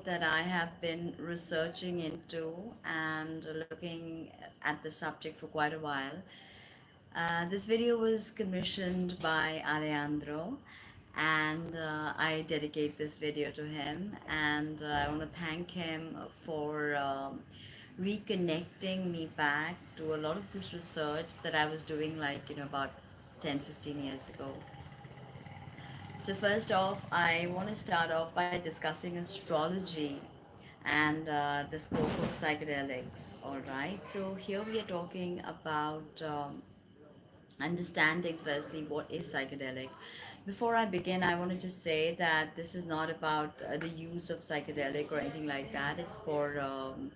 that I have been researching into and looking at the subject for quite a while. This video was commissioned by Alejandro, and I dedicate this video to him. And I want to thank him for reconnecting me back to a lot of this research that I was doing, like, about 10-15 years ago. So first off, I want to start off by discussing astrology and the scope of psychedelics. All right. So here we are talking about understanding firstly what is psychedelic. Before I begin, I want to just say that this is not about the use of psychedelic or anything like that. It's for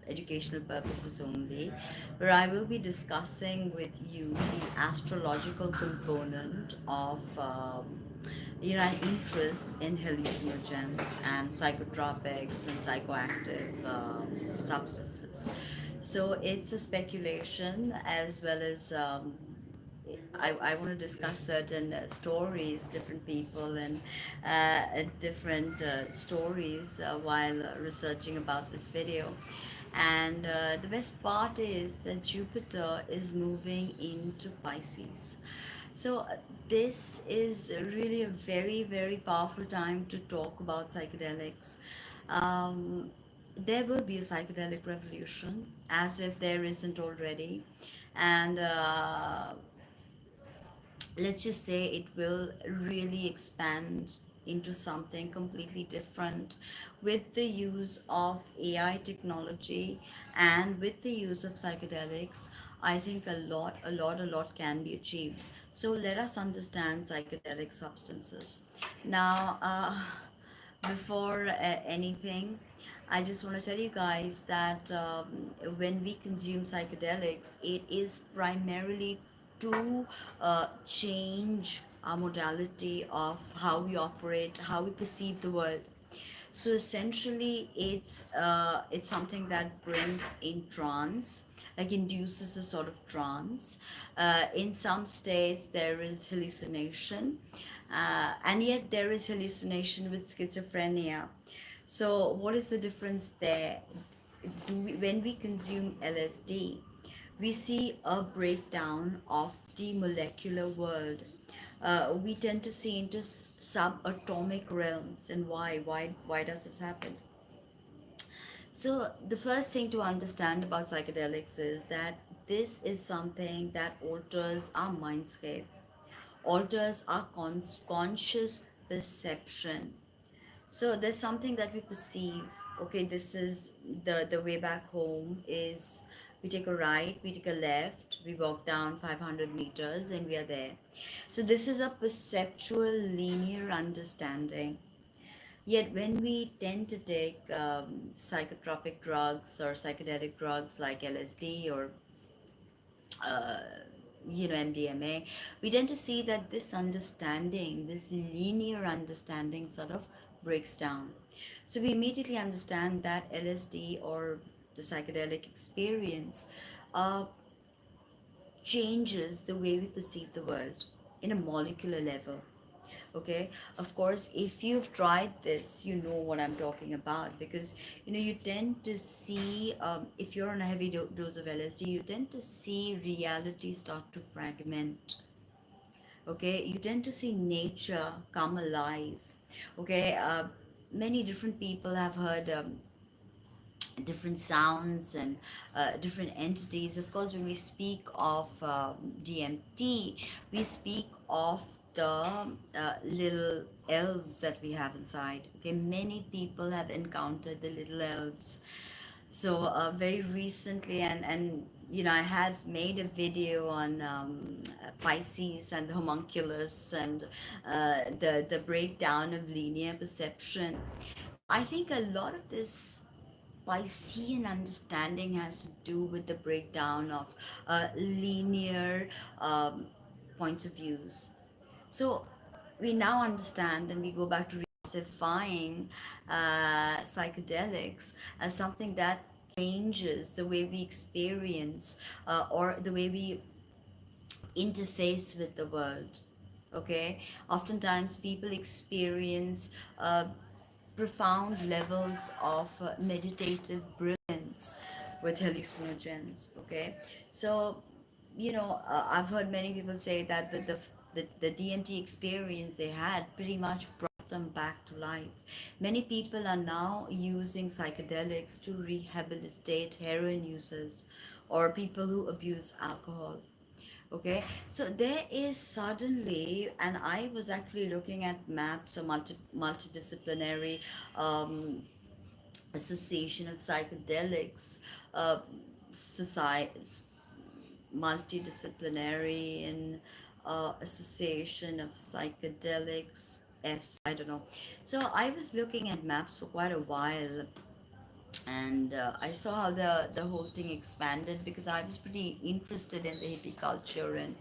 educational purposes only, where I will be discussing with you the astrological component of an interest in hallucinogens and psychotropics and psychoactive substances. So it's a speculation, as well as I want to discuss certain stories, different people, and different stories while researching about this video. And the best part is that Jupiter is moving into Pisces. So this is really a very, very powerful time to talk about psychedelics. Um, there will be a psychedelic revolution, as if there isn't already. And let's just say it will really expand into something completely different with the use of AI technology and with the use of psychedelics. I think a lot can be achieved. So let us understand psychedelic substances. Now, before anything, I just want to tell you guys that when we consume psychedelics, it is primarily to change our modality of how we operate, how we perceive the world. So essentially, it's something that brings in trance, like induces a sort of trance. In some states, there is hallucination, and yet there is hallucination with schizophrenia. So what is the difference there? When we consume LSD, we see a breakdown of the molecular world. We tend to see into subatomic realms. And why does this happen? So the first thing to understand about psychedelics is that this is something that alters our mindscape, alters our conscious perception. So there's something that we perceive. Okay, this is the way back home is we take a right, we take a left, we walk down 500 meters and we are there. So this is a perceptual linear understanding. Yet when we tend to take psychotropic drugs or psychedelic drugs like LSD or uh, MDMA, we tend to see that this understanding, this linear understanding, sort of breaks down. So we immediately understand that LSD or the psychedelic experience uh, changes the way we perceive the world in a molecular level. Okay, of course, if you've tried this, you know what I'm talking about, because you tend to see, if you're on a heavy dose of LSD, you tend to see reality start to fragment. Okay, you tend to see nature come alive. Okay, many different people have heard different sounds and different entities. Of course, when we speak of DMT, we speak of the little elves that we have inside. Okay, many people have encountered the little elves. So very recently, and I had made a video on Pisces and the homunculus and the breakdown of linear perception. I think a lot of this Piscean understanding has to do with the breakdown of linear um, points of views. So we now understand, and we go back to classifying psychedelics as something that changes the way we experience or the way we interface with the world. Okay, oftentimes people experience profound levels of meditative brilliance with hallucinogens. Okay, so I've heard many people say that the DMT experience they had pretty much brought them back to life. Many people are now using psychedelics to rehabilitate heroin users or people who abuse alcohol. Okay, so there is suddenly, and I was actually looking at maps or multidisciplinary um, association of psychedelics, uh, society, multidisciplinary and association of psychedelics. I don't know. So I was looking at maps for quite a while, and I saw how the whole thing expanded because I was pretty interested in the hippie culture and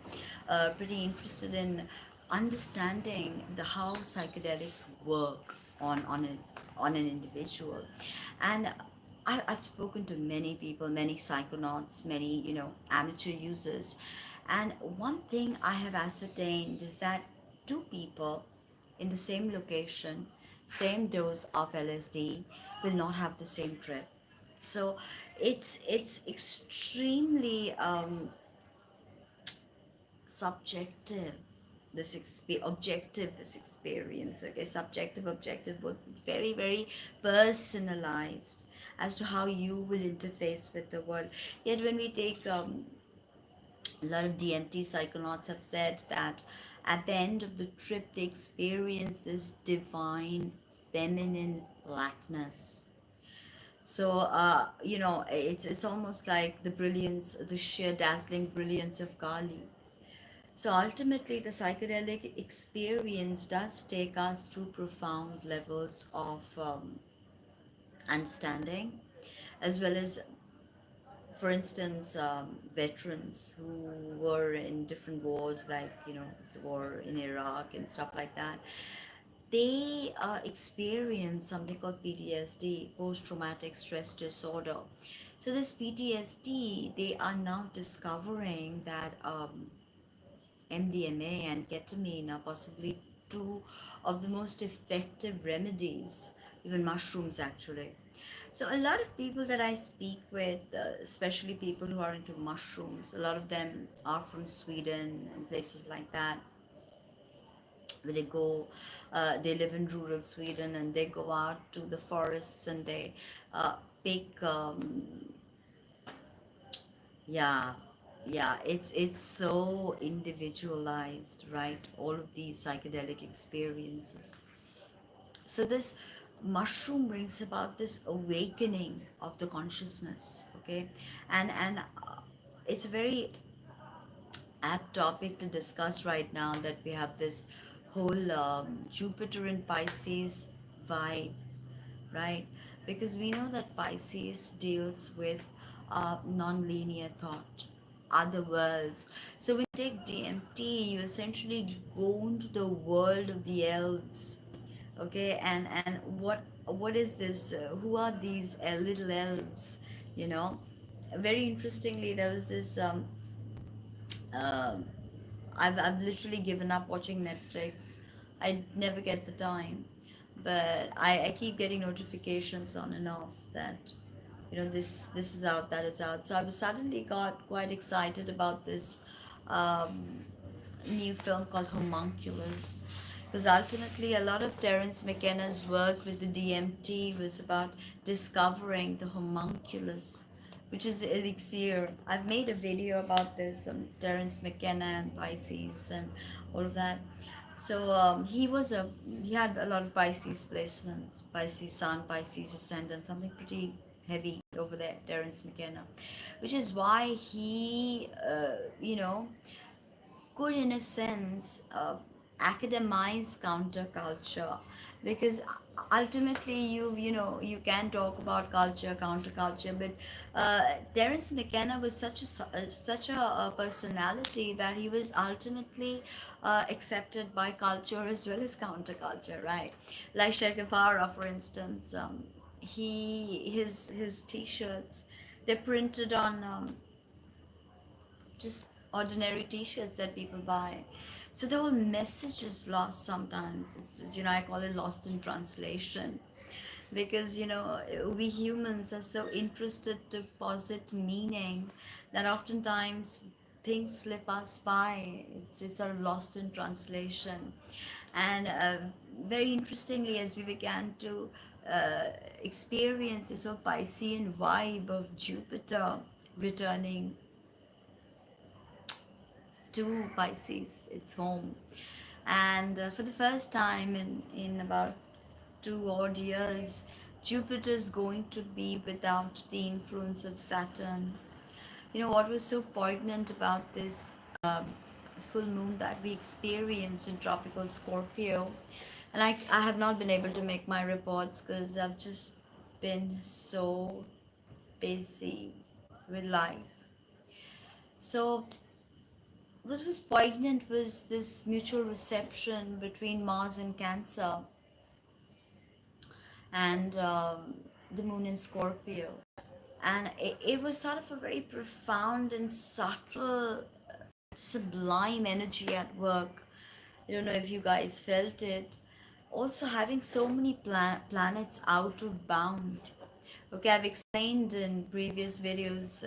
pretty interested in understanding the how psychedelics work on an individual. And I've spoken to many people, many psychonauts, many amateur users, and one thing I have ascertained is that two people in the same location, same dose of LSD, will not have the same trip. So it's extremely subjective, objective, this experience. Okay, subjective, objective, both very, very personalized as to how you will interface with the world. Yet when we take a lot of DMT psychonauts have said that at the end of the trip they experience this divine feminine blackness. So it's almost like the brilliance, the sheer dazzling brilliance of Kali. So ultimately, the psychedelic experience does take us through profound levels of understanding, as well as, for instance, veterans who were in different wars, like the war in Iraq and stuff like that. They experience something called PTSD, post-traumatic stress disorder. So this PTSD, they are now discovering that MDMA and ketamine are possibly two of the most effective remedies, even mushrooms actually. So a lot of people that I speak with, especially people who are into mushrooms, a lot of them are from Sweden and places like that, where they go, they live in rural Sweden and they go out to the forests and they pick yeah, yeah, it's so individualized, right? All of these psychedelic experiences. So this mushroom brings about this awakening of the consciousness, okay? And it's a very apt topic to discuss right now that we have this whole Jupiter in Pisces vibe, right? Because we know that Pisces deals with non-linear thought, other worlds. So when you take DMT, you essentially go into the world of the elves, okay? And what is this? Who are these little elves? You know, very interestingly, there was this. Um I've literally given up watching Netflix. I never get the time, but I keep getting notifications on and off that this is out, that is out. So I was suddenly got quite excited about this um, new film called Homunculus, because ultimately a lot of Terence McKenna's work with the DMT was about discovering the homunculus, which is the elixir. I've made a video about this, Terence McKenna and Pisces and all of that. So he had a lot of Pisces placements, Pisces Sun, Pisces Ascendant, something pretty heavy over there, Terence McKenna, which is why he, could in a sense academize counterculture, because ultimately you can talk about culture, counterculture, but Terence McKenna was such a personality that he was ultimately accepted by culture as well as counterculture, right? Like Che Guevara, for instance, his t-shirts, they're printed on just ordinary t-shirts that people buy. So the whole message is lost sometimes. I call it lost in translation. because we humans are so interested to posit meaning that oftentimes things slip us by. It's sort of lost in translation. And very interestingly, as we began to uh, experience this sort of Piscean vibe of Jupiter returning to Pisces, its home, and for the first time in about 2 odd years, Jupiter is going to be without the influence of Saturn. What was so poignant about this full moon that we experienced in tropical Scorpio, and I have not been able to make my reports because I've just been so busy with life. So what was poignant was this mutual reception between Mars and Cancer and the moon in Scorpio. And it was sort of a very profound and subtle, sublime energy at work. I don't know if you guys felt it. Also, having so many planets out of bound. Okay, I've explained in previous videos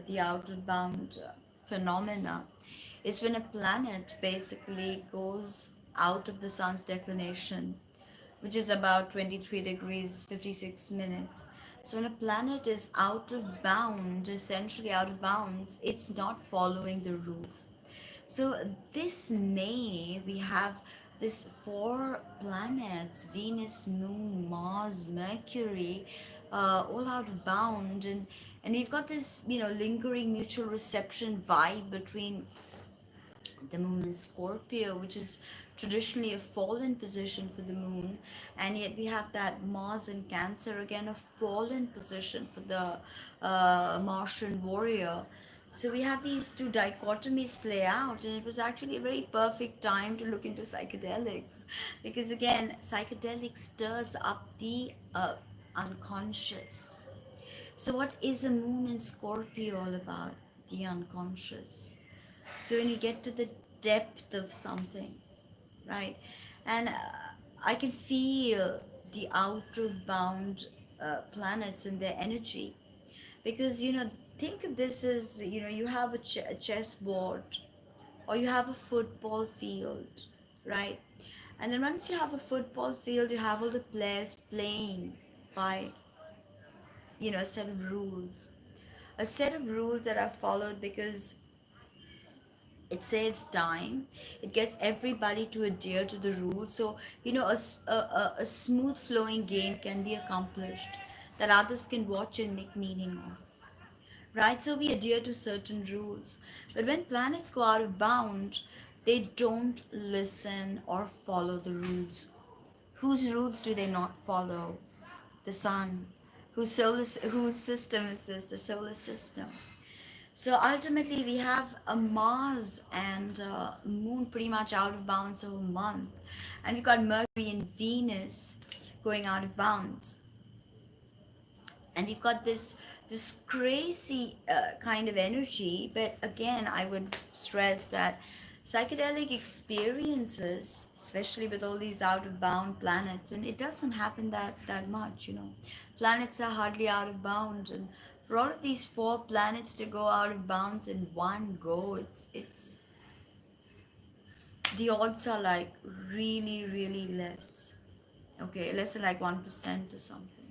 the out of bound phenomena. Is when a planet basically goes out of the sun's declination, which is about 23 degrees 56 minutes. So when a planet is out of bound, essentially out of bounds, it's not following the rules. So this May we have this four planets: Venus, Moon, Mars, Mercury, all out of bound, and we've got this lingering mutual reception vibe between the moon in Scorpio, which is traditionally a fallen position for the moon, and yet we have that Mars in Cancer, again a fallen position for the Martian warrior. So we have these two dichotomies play out, and it was actually a very perfect time to look into psychedelics, because again, psychedelics stirs up the unconscious. So what is a moon in Scorpio all about? The unconscious. So when you get to the depth of something, right? And I can feel the out of bound planets and their energy, because think of this as you have a chessboard, or you have a football field, right? And then once you have a football field, you have all the players playing by a set of rules, a set of rules that are followed because it saves time, it gets everybody to adhere to the rules. So a smooth flowing game can be accomplished that others can watch and make meaning of, right? So we adhere to certain rules, but when planets go out of bound, they don't listen or follow the rules. Whose rules do they not follow? The sun. Whose system is this? The solar system. So ultimately, we have a Mars and Moon pretty much out of bounds over a month, and we've got Mercury and Venus going out of bounds, and we've got this crazy kind of energy. But again, I would stress that psychedelic experiences, especially with all these out of bound planets, and it doesn't happen that much. Planets are hardly out of bounds, and for all of these four planets to go out of bounds in one go, it's the odds are like really really less. Okay, less than like 1% or something.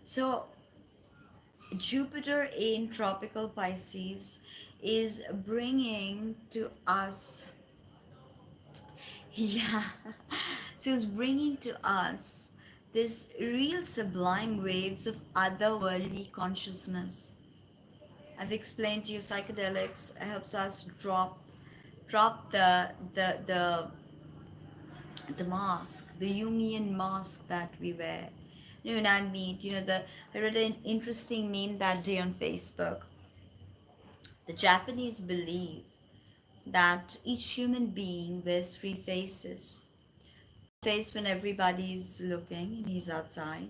So Jupiter in tropical Pisces is bringing to us, yeah, so it's bringing to us this real sublime waves of otherworldly consciousness. I've explained to you psychedelics helps us drop the mask, the Jungian mask that we wear. When I meet, I read an interesting meme that day on Facebook. The Japanese believe that each human being wears three faces. Face when everybody's looking and he's outside.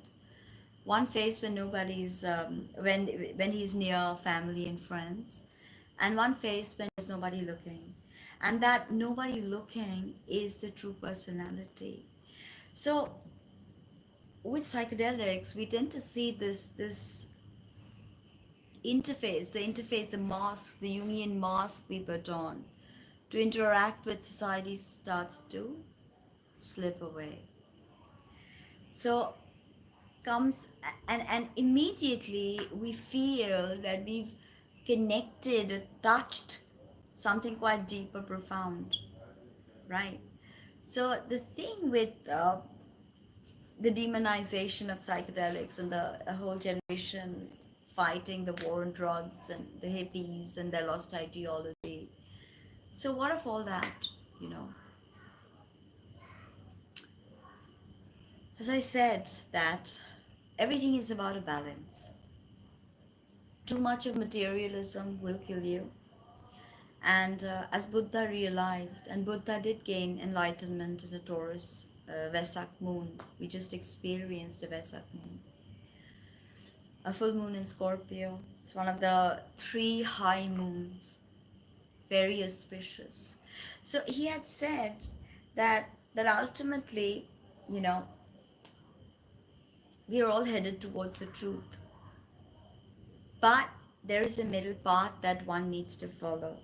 One face when nobody's when he's near family and friends, and one face when there's nobody looking. And that nobody looking is the true personality. So with psychedelics, we tend to see this interface, the mask, the Jungian mask we put on to interact with society starts to slip away. So comes, and immediately we feel that we've connected or touched something quite deep or profound, right? So the thing with the demonization of psychedelics and the whole generation fighting the war on drugs and the hippies and their lost ideology. So what of all that, you know? As I said, that everything is about a balance. Too much of materialism will kill you. And as Buddha realized, and Buddha did gain enlightenment in the Taurus Vesak moon. We just experienced a Vesak moon. A full moon in Scorpio. It's one of the three high moons, very auspicious. So he had said that ultimately, you know, we are all headed towards the truth. But there is a middle path that one needs to follow.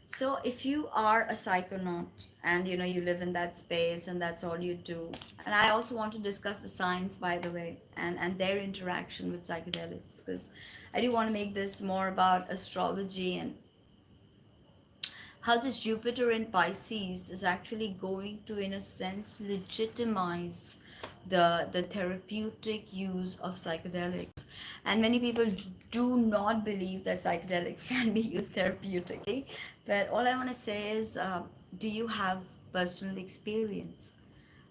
So if you are a psychonaut and you know you live in that space and that's all you do, and I also want to discuss the science, by the way, and their interaction with psychedelics, because I do want to make this more about astrology and how this Jupiter in Pisces is actually going to, in a sense, legitimize the therapeutic use of psychedelics. And many people do not believe that psychedelics can be used therapeutically. But all I want to say is, do you have personal experience?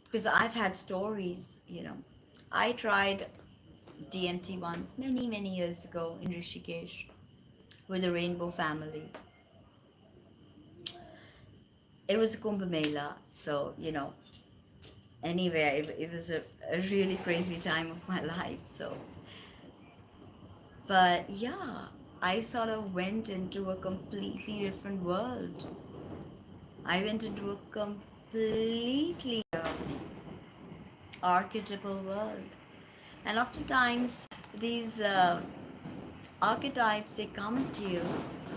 Because I've had stories, you know. I tried DMT once, many years ago in Rishikesh with the Rainbow family. It was a Kumbh Mela, so you know. Anyway, it was a really crazy time of my life. So, but yeah, I sort of went into a completely different world. I went into a completely archetypal world, and oftentimes these archetypes they come at you,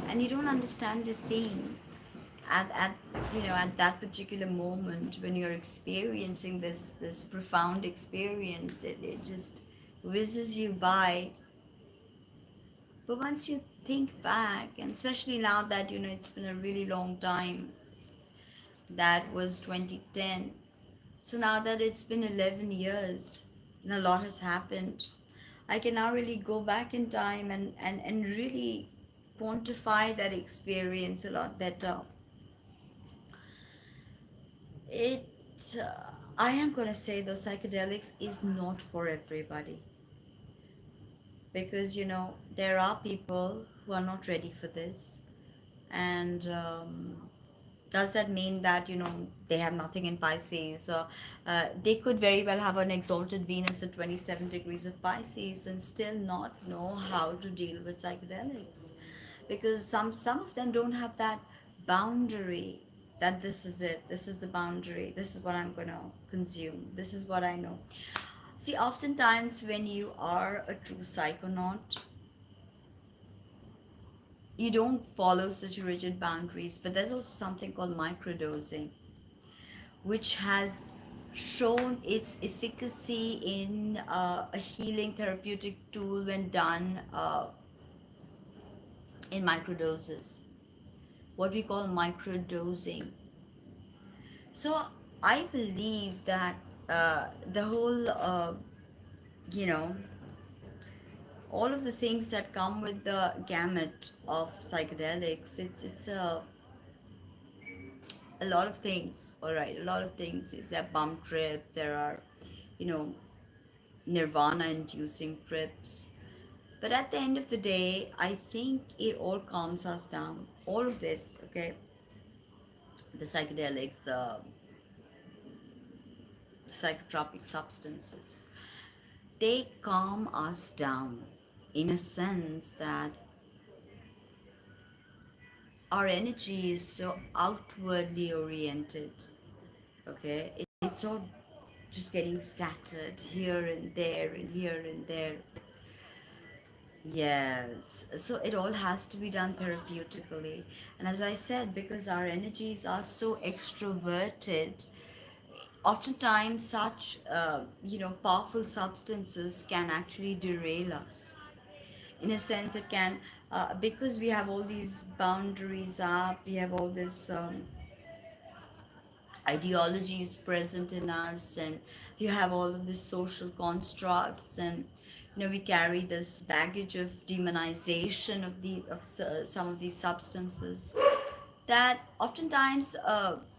and you don't understand the theme at you know at that particular moment when you're experiencing this profound experience. It just whizzes you by. But once you think back, and especially now that you know it's been a really long time, that was 2010. So now that it's been 11 years and a lot has happened, I can now really go back in time and really quantify that experience a lot better. It, I am going to say though, psychedelics is not for everybody, because you know there are people who are not ready for this, and does that mean that you know they have nothing in Pisces? Or they could very well have an exalted Venus at 27 degrees of Pisces and still not know how to deal with psychedelics, because some of them don't have that boundary, that this is it, this is the boundary, this is what I'm going to consume, this is what I know. See, oftentimes when you are a true psychonaut, you don't follow such rigid boundaries, but there's also something called microdosing, which has shown its efficacy in a healing therapeutic tool when done in microdoses, what we call microdosing. So I believe that the whole, you know, all of the things that come with the gamut of psychedelics, it's a lot of things. All right, a lot of things. Is there bump trip? There are, you know, nirvana-inducing trips. But at the end of the day, I think it all calms us down. All of this, okay, the psychedelics, the psychotropic substances, they calm us down in a sense that our energy is so outwardly oriented. Okay, it's so just getting scattered here and there and here and there. Yes, so it all has to be done therapeutically. And as I said, because our energies are so extroverted, oftentimes such powerful substances can actually derail us. In a sense, it can, because we have all these boundaries up, we have all this ideologies present in us, and you have all of these social constructs, and we carry this baggage of demonization of some of these substances, that oftentimes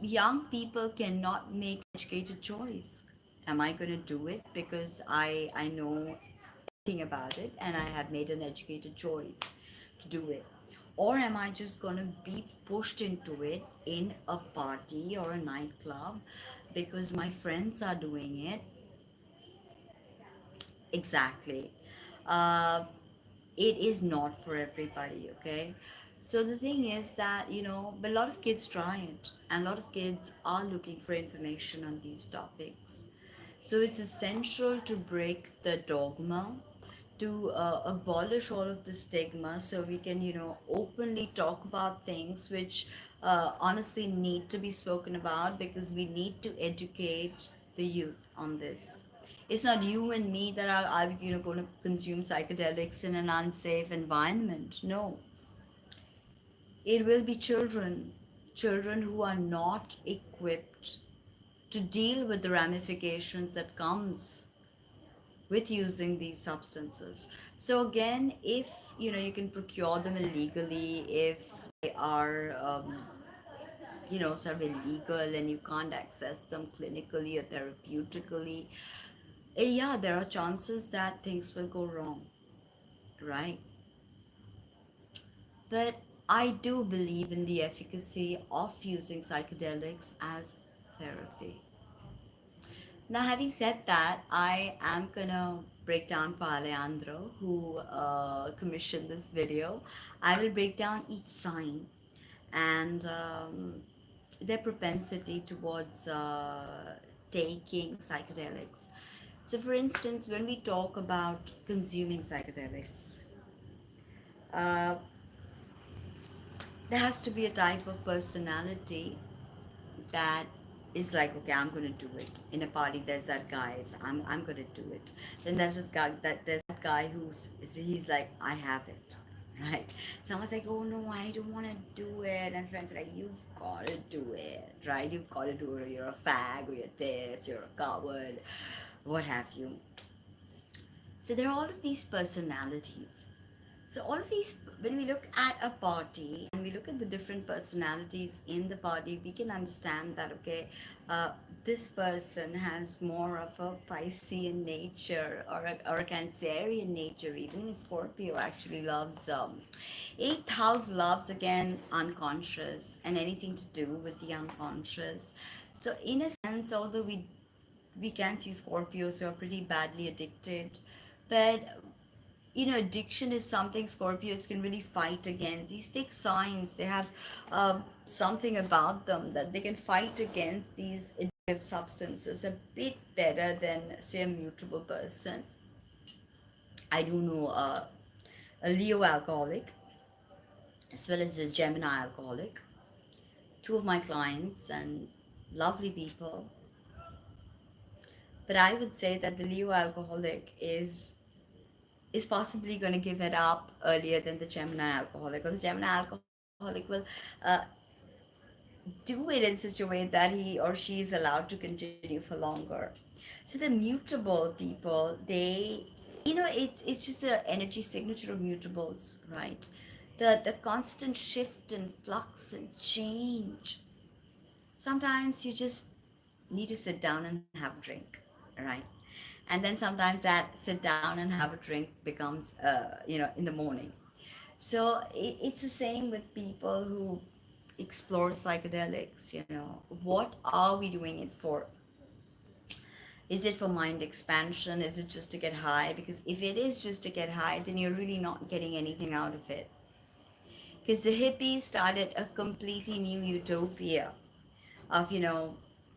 young people cannot make educated choice. Am I going to do it because I know everything about it and I have made an educated choice to do it? Or am I just going to be pushed into it in a party or a nightclub because my friends are doing it? Exactly. Uh, it is not for everybody, okay? So the thing is that, a lot of kids try it, and a lot of kids are looking for information on these topics. So it's essential to break the dogma, to abolish all of the stigma, so we can, openly talk about things which honestly need to be spoken about, because we need to educate the youth on this. It's not you and me that are going to consume psychedelics in an unsafe environment. No, it will be children who are not equipped to deal with the ramifications that comes with using these substances. So again, if you can procure them illegally, if they are sort of illegal and you can't access them clinically or therapeutically, yeah, there are chances that things will go wrong, right? But I do believe in the efficacy of using psychedelics as therapy. Now, having said that, I am gonna break down for Alejandro, who commissioned this video. I will break down each sign and their propensity towards taking psychedelics. So, for instance, when we talk about consuming psychedelics, uh, there has to be a type of personality that is like, okay, I'm gonna do it. In a party, there's that guy. I'm gonna do it. Then there's that guy he's like, I have it, right? Someone's like, oh no, I don't want to do it, and his friends are like, you've got to do it, right? You've got to do it. You're a fag, or you're this, you're a coward, what have you. So there are all of these personalities. So all of these, when we look at a party and we look at the different personalities in the party, we can understand that, okay, uh, this person has more of a Piscean nature, or a Cancerian nature. Even a Scorpio actually loves, eighth house loves, again, unconscious and anything to do with the unconscious. So in a sense, although we can see Scorpios who are pretty badly addicted, but addiction is something Scorpios can really fight against. These fixed signs, they have something about them that they can fight against these addictive substances a bit better than, say, a mutable person. I do know a Leo alcoholic as well as a Gemini alcoholic, two of my clients and lovely people. But I would say that the Leo alcoholic is possibly going to give it up earlier than the Gemini alcoholic, or the Gemini alcoholic will uh, do it in such a way that he or she is allowed to continue for longer. So the mutable people, it's just the energy signature of mutables, right? The constant shift and flux and change. Sometimes you just need to sit down and have a drink, right? And then sometimes that sit down and have a drink becomes in the morning. So it's the same with people who explore psychedelics. What are we doing it for? Is it for mind expansion? Is it just to get high? Because if it is just to get high, then you're really not getting anything out of it. Because the hippies started a completely new utopia of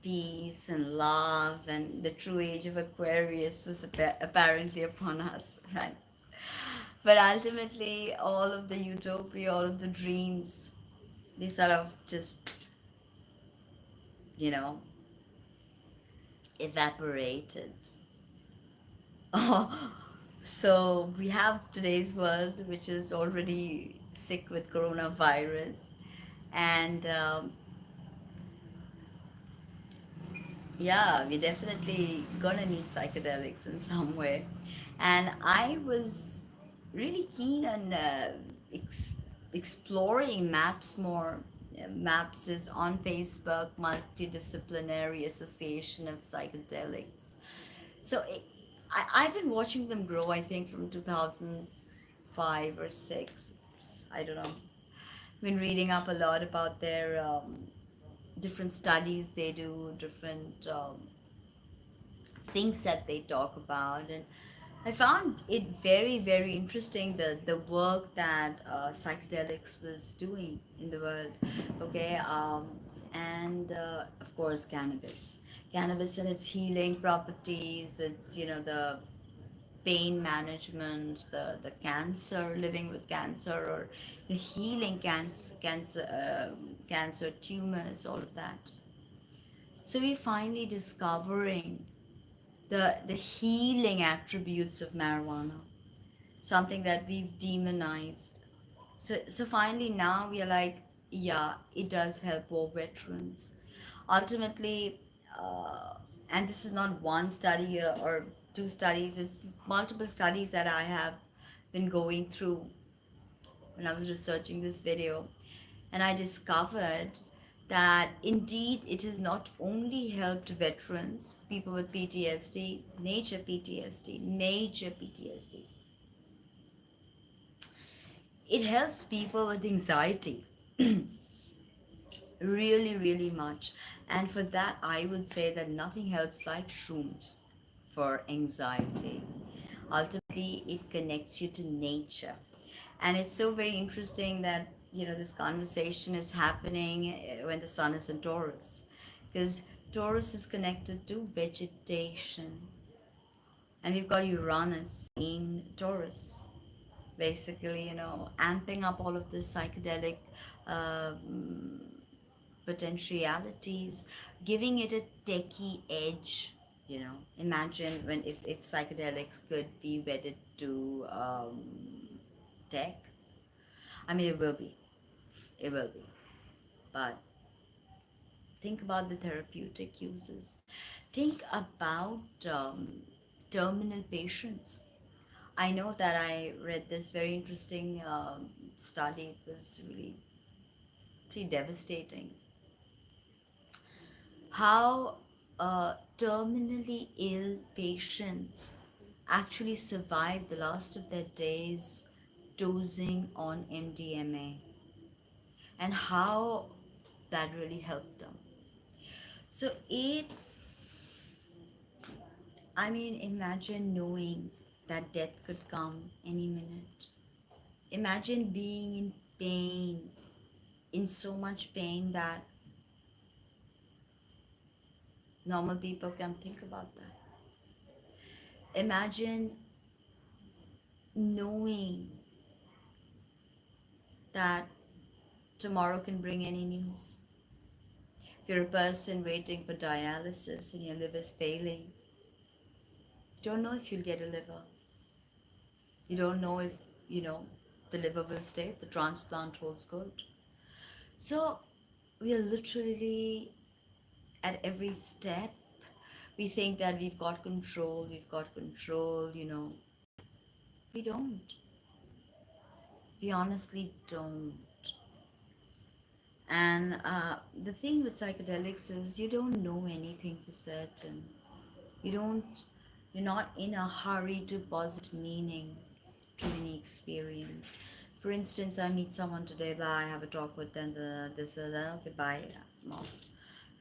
peace and love, and the true age of Aquarius was apparently upon us, right? But ultimately, all of the utopia, all of the dreams, they sort of just, you know, evaporated. Oh, so we have today's world, which is already sick with coronavirus, and yeah, we're definitely gonna need psychedelics in some way. And I was really keen on exploring MAPS more. MAPS is on Facebook, Multidisciplinary Association of Psychedelics. So I've been watching them grow, I think, from 2005 or 6. I don't know. Been reading up a lot about their different studies they do, different things that they talk about, and I found it very, very interesting the work that psychedelics was doing in the world. Okay, and of course cannabis and its healing properties. It's, you know, the pain management, the cancer, living with cancer, or healing cancer tumors, all of that. So we finally discovering the healing attributes of marijuana, something that we've demonized. So finally now we are like, yeah, it does help war veterans. Ultimately, uh, and this is not one study or two studies, it's multiple studies that I have been going through when I was researching this video. And I discovered that indeed it has not only helped veterans, people with PTSD, major PTSD, it helps people with anxiety really, really much. And for that, I would say that nothing helps like shrooms for anxiety. Ultimately, it connects you to nature. And it's so very interesting that, you know, this conversation is happening when the sun is in Taurus, because Taurus is connected to vegetation, and we've got Uranus in Taurus, basically, you know, amping up all of this psychedelic um, potentialities, giving it a techie edge. You know, imagine when if psychedelics could be wedded to tech. I mean, it will be, but think about the therapeutic uses. Think about terminal patients. I know that I read this very interesting study. It was really pretty devastating. How terminally ill patients actually survive the last of their days dosing on MDMA, and how that really helped them. So I mean, imagine knowing that death could come any minute. Imagine being in pain, in so much pain that normal people can think about that. Imagine knowing that tomorrow can bring any news. If you're a person waiting for dialysis and your liver's failing, you don't know if you'll get a liver. You don't know if, you know, the liver will stay, if the transplant holds good. So we are literally at every step. We think that we've got control, you know. We don't. We honestly don't. And the thing with psychedelics is you don't know anything for certain. You don't, you're not in a hurry to posit meaning to any experience. For instance, I meet someone today, blah, I have a talk with them, this, that, okay, bye, mom,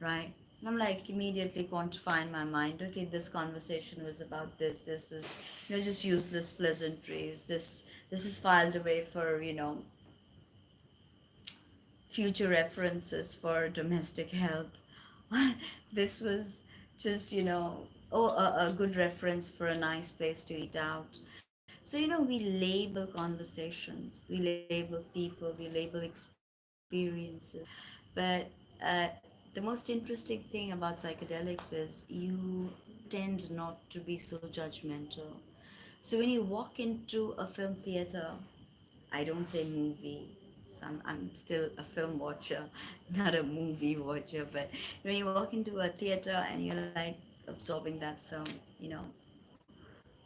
right? And I'm like immediately quantifying in my mind, okay, this conversation was about this was, you know, just useless pleasantries. This is filed away for, you know, future references for domestic help. This was just, oh, a good reference for a nice place to eat out. So, we label conversations, we label people, we label experiences. But the most interesting thing about psychedelics is you tend not to be so judgmental. So when you walk into a film theater, I don't say movie. So I'm still a film watcher, not a movie watcher. But when you walk into a theater and you're like absorbing that film,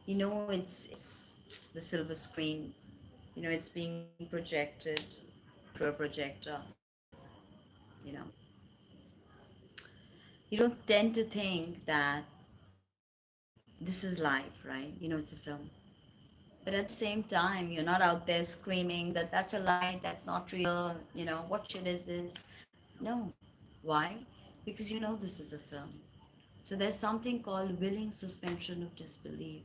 it's the silver screen. It's being projected through a projector. You know, you don't tend to think that this is life, right? It's a film. But at the same time, you're not out there screaming that that's a lie, that's not real, what shit is this? No. Why? Because you know this is a film. So there's something called willing suspension of disbelief.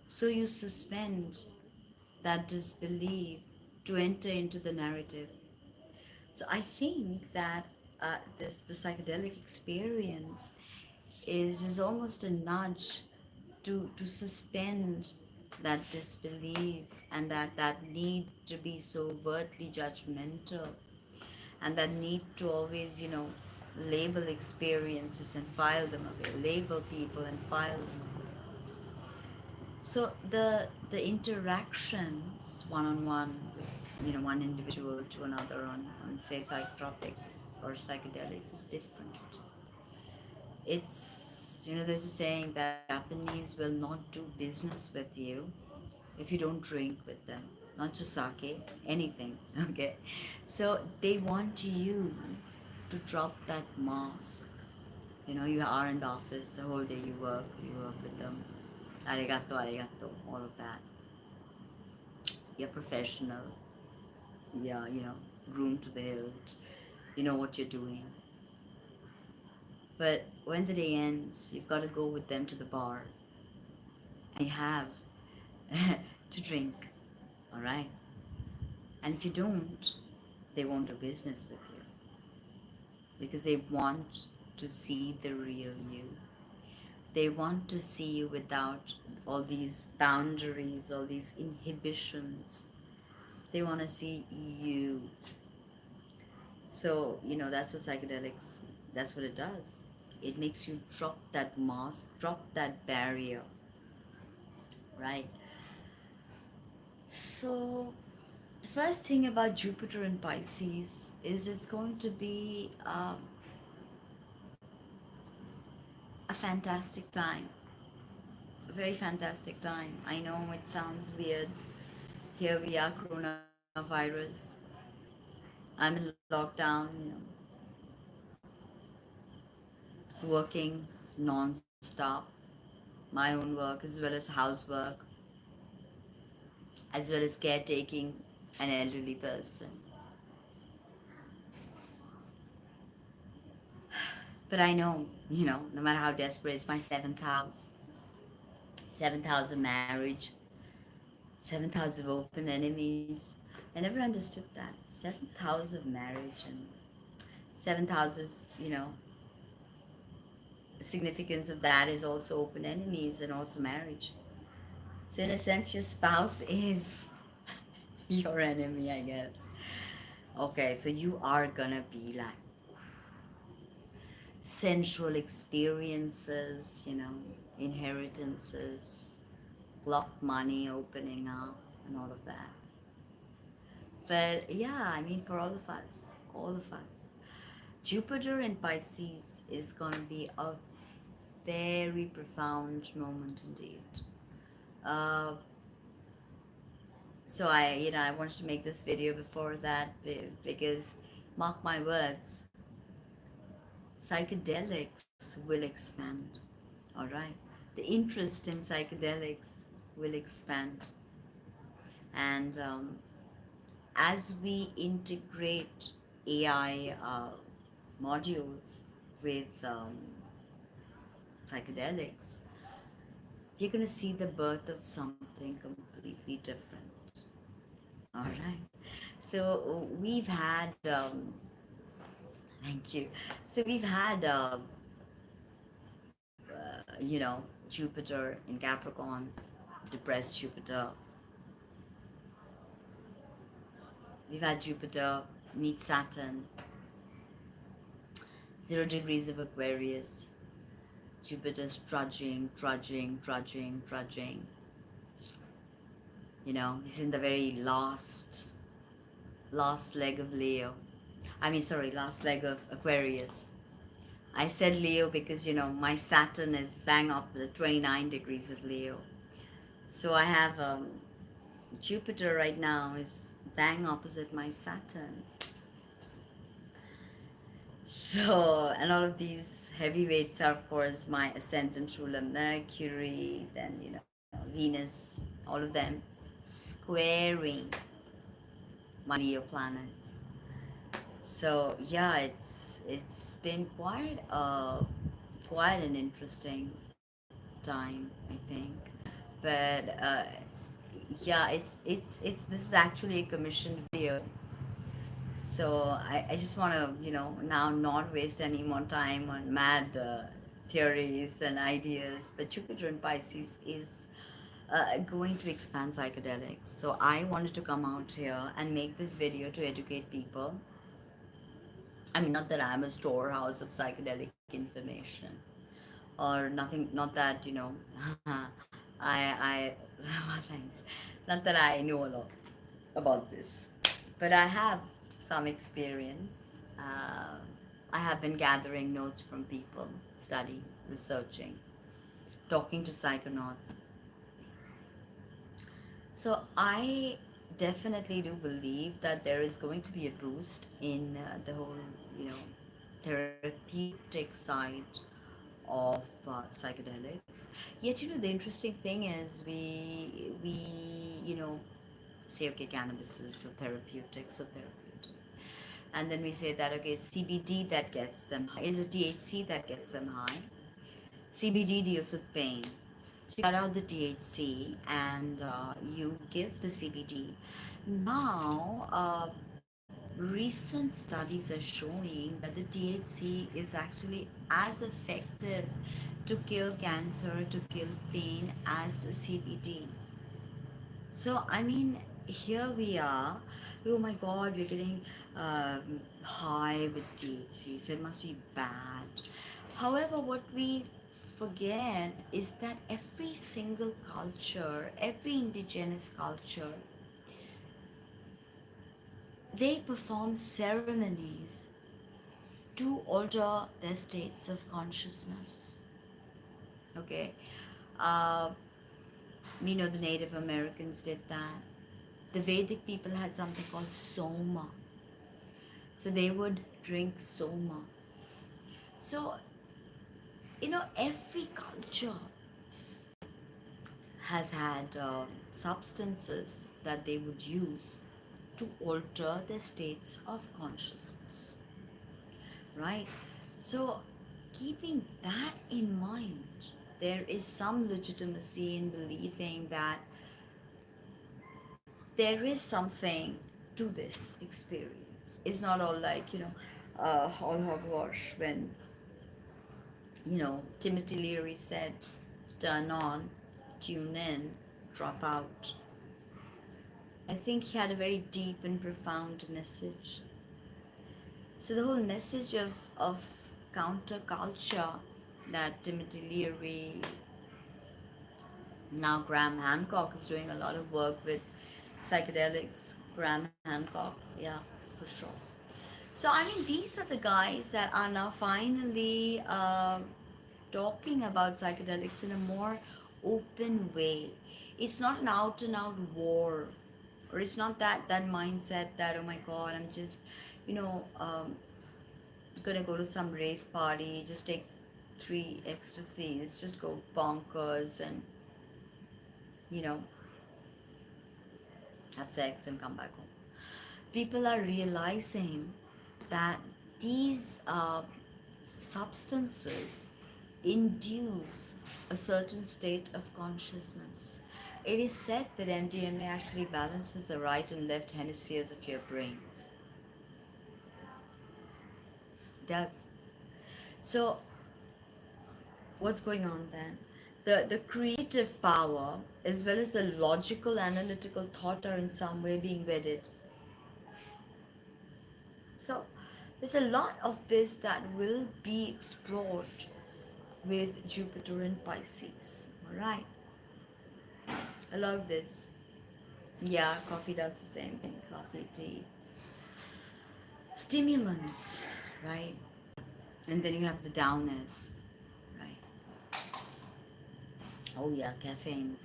So you suspend that disbelief to enter into the narrative. So I think that the psychedelic experience is almost a nudge to suspend that disbelief and that need to be so overtly judgmental, and that need to always, label experiences and file them away, label people and file them away. So the interactions one on one with, one individual to another on say psychotropics or psychedelics is different. It's, there's a saying that Japanese will not do business with you if you don't drink with them, not just sake, anything. Okay, so they want you to drop that mask. You are in the office the whole day, you work with them, arigato, arigato, all of that. You're professional, yeah, groomed to the hilt, you know what you're doing. But when the day ends, you've got to go with them to the bar and you have to drink, all right? And if you don't, they won't do business with you because they want to see the real you. They want to see you without all these boundaries, all these inhibitions. They want to see you. So, that's what psychedelics, that's what it does. It makes you drop that mask, drop that barrier, right? So, the first thing about Jupiter in Pisces is it's going to be a fantastic time, a very fantastic time. I know it sounds weird. Here we are, coronavirus. I'm in lockdown, working non-stop, my own work as well as housework, as well as caretaking an elderly person. But I know, no matter how desperate, it's my seventh house of marriage, seventh house of open enemies. I never understood that. Seventh house of marriage and seventh house is, the significance of that is also open enemies and also marriage. So in a sense, your spouse is your enemy, I guess. Okay, so you are gonna be like sensual experiences, inheritances, blocked money opening up, and all of that. But yeah, I mean, for all of us, Jupiter in Pisces is going to be a very profound moment indeed. Uh, so I wanted to make this video before that because, mark my words, psychedelics will expand. All right, the interest in psychedelics will expand, and as we integrate AI modules with psychedelics, you're going to see the birth of something completely different. All right. So we've had Thank you. So we've had, Jupiter in Capricorn, depressed Jupiter. We've had Jupiter meet Saturn, 0 degrees of Aquarius. Jupiter's trudging, trudging, trudging, trudging. He's in the very last leg of Leo. Last leg of Aquarius. I said Leo because, my Saturn is bang up the 29 degrees of Leo. So I have Jupiter right now is bang opposite my Saturn. So, and all of these heavyweights are, of course, my ascendant ruler Mercury, then, Venus, all of them squaring my Leo planets. So, yeah, it's been quite an interesting time, I think. But yeah, it's this is actually a commissioned video. So I just want to, now not waste any more time on mad theories and ideas. But Jupiter in Pisces is going to expand psychedelics. So I wanted to come out here and make this video to educate people. I mean, not that I'm a storehouse of psychedelic information or nothing, not that, I thanks. Not that I know a lot about this, but I have some experience. Uh, I have been gathering notes from people, studying, researching, talking to psychonauts. So I definitely do believe that there is going to be a boost in the whole, you know, therapeutic side of psychedelics. Yet, the interesting thing is we say, okay, cannabis is so therapeutic, so therapeutic. And then we say that, okay, CBD that gets them high. Is it THC that gets them high? CBD deals with pain. So you cut out the THC and you give the CBD. Now, recent studies are showing that the THC is actually as effective to kill cancer, to kill pain as the CBD. So, I mean, here we are. Oh my God, we're getting high with THC, so it must be bad. However, what we forget is that every single culture, every indigenous culture, they perform ceremonies to alter their states of consciousness. Okay, uh, the Native Americans did that. The Vedic people had something called soma. So they would drink soma. So, every culture has had substances that they would use to alter their states of consciousness, right? So, keeping that in mind, there is some legitimacy in believing that there is something to this experience. It's not all like, all hogwash when, Timothy Leary said, turn on, tune in, drop out. I think he had a very deep and profound message. So the whole message of counterculture that Timothy Leary, now Graham Hancock is doing a lot of work with psychedelics. Graham Hancock, yeah, for sure. So I mean, these are the guys that are now finally talking about psychedelics in a more open way. It's not an out and out war, or it's not that mindset that, oh my God, I'm just, you know, um, gonna go to some rave party, just take 3 ecstasies, just go bonkers and, you know, have sex and come back home. People are realizing that these substances induce a certain state of consciousness. It is said that MDMA actually balances the right and left hemispheres of your brains. It does. So what's going on then? The creative power as well as the logical analytical thought are in some way being wedded. So there's a lot of this that will be explored with Jupiter in Pisces. All right, I love this. Yeah, coffee does the same thing. Coffee, tea, stimulants, right? And then you have the downers, right? Oh yeah, caffeine.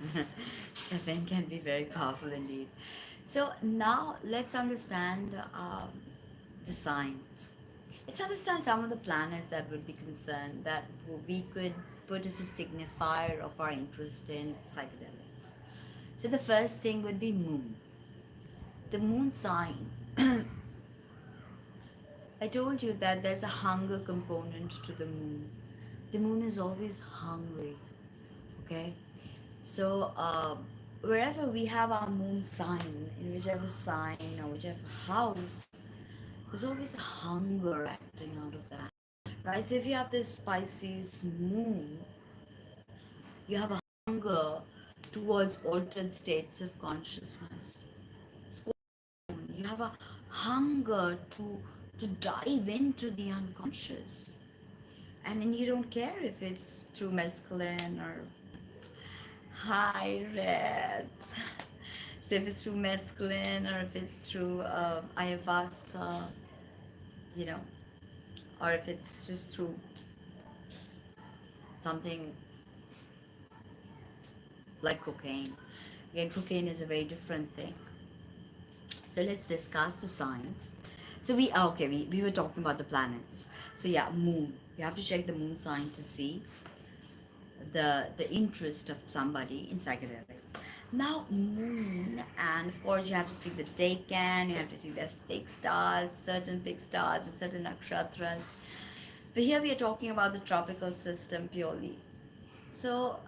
Caffeine can be very powerful indeed. So now let's understand the signs. Let's understand some of the planets that would be concerned that we could put as a signifier of our interest in psychedelics. So the first thing would be moon. The moon sign. I told you that there's a hunger component to the moon. The moon is always hungry. Okay, so wherever we have our moon sign, in whichever sign or whichever house, there's always a hunger acting out of that, right? So if you have this Pisces moon, you have a hunger towards altered states of consciousness. Scorpion, you have a hunger to dive into the unconscious, and then you don't care if it's through mescaline or high red. So if it's through mescaline or if it's through ayahuasca, you know, or if it's just through something like cocaine. Again, cocaine is a very different thing. So let's discuss the signs. So we were talking about the planets. So yeah, moon. You have to check the moon sign to see the interest of somebody in psychedelics. Now moon, and of course you have to see the decan, you have to see the fixed stars, certain fixed stars and certain nakshatras. But here we are talking about the tropical system purely. So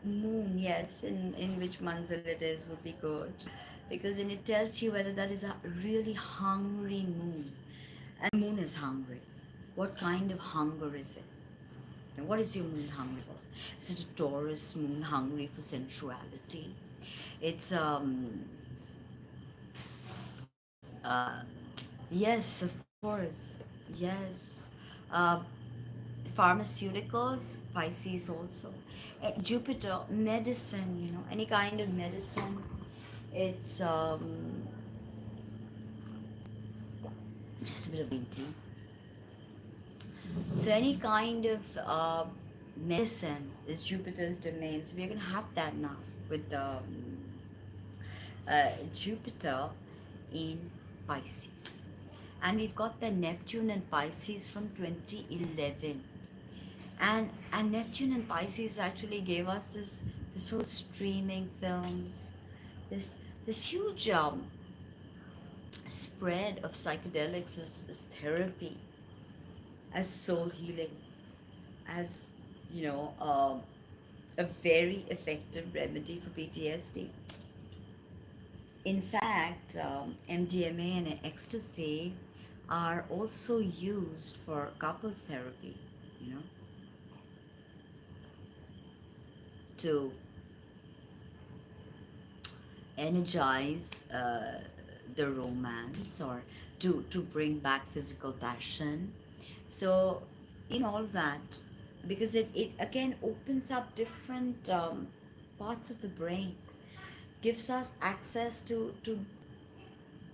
moon, yes, in which manzil it is would be good, because then it tells you whether that is a really hungry moon. And moon is hungry. What kind of hunger is it? And what is your moon hungry for? Is it a Taurus moon hungry for sensuality? It's yes, of course, yes. Uh, Pharmaceuticals, Pisces also. Jupiter, medicine, any kind of medicine. It's just a bit of green tea. So any kind of medicine is Jupiter's domain. So we're gonna have that now with Jupiter in Pisces, and we've got the Neptune in Pisces from 2011. And Neptune and Pisces actually gave us this whole streaming films, this huge spread of psychedelics as therapy, as soul healing, as a very effective remedy for PTSD. In fact, MDMA and ecstasy are also used for couples therapy, you know, to energize the romance, or to bring back physical passion. So in all that, because it again opens up different parts of the brain, gives us access to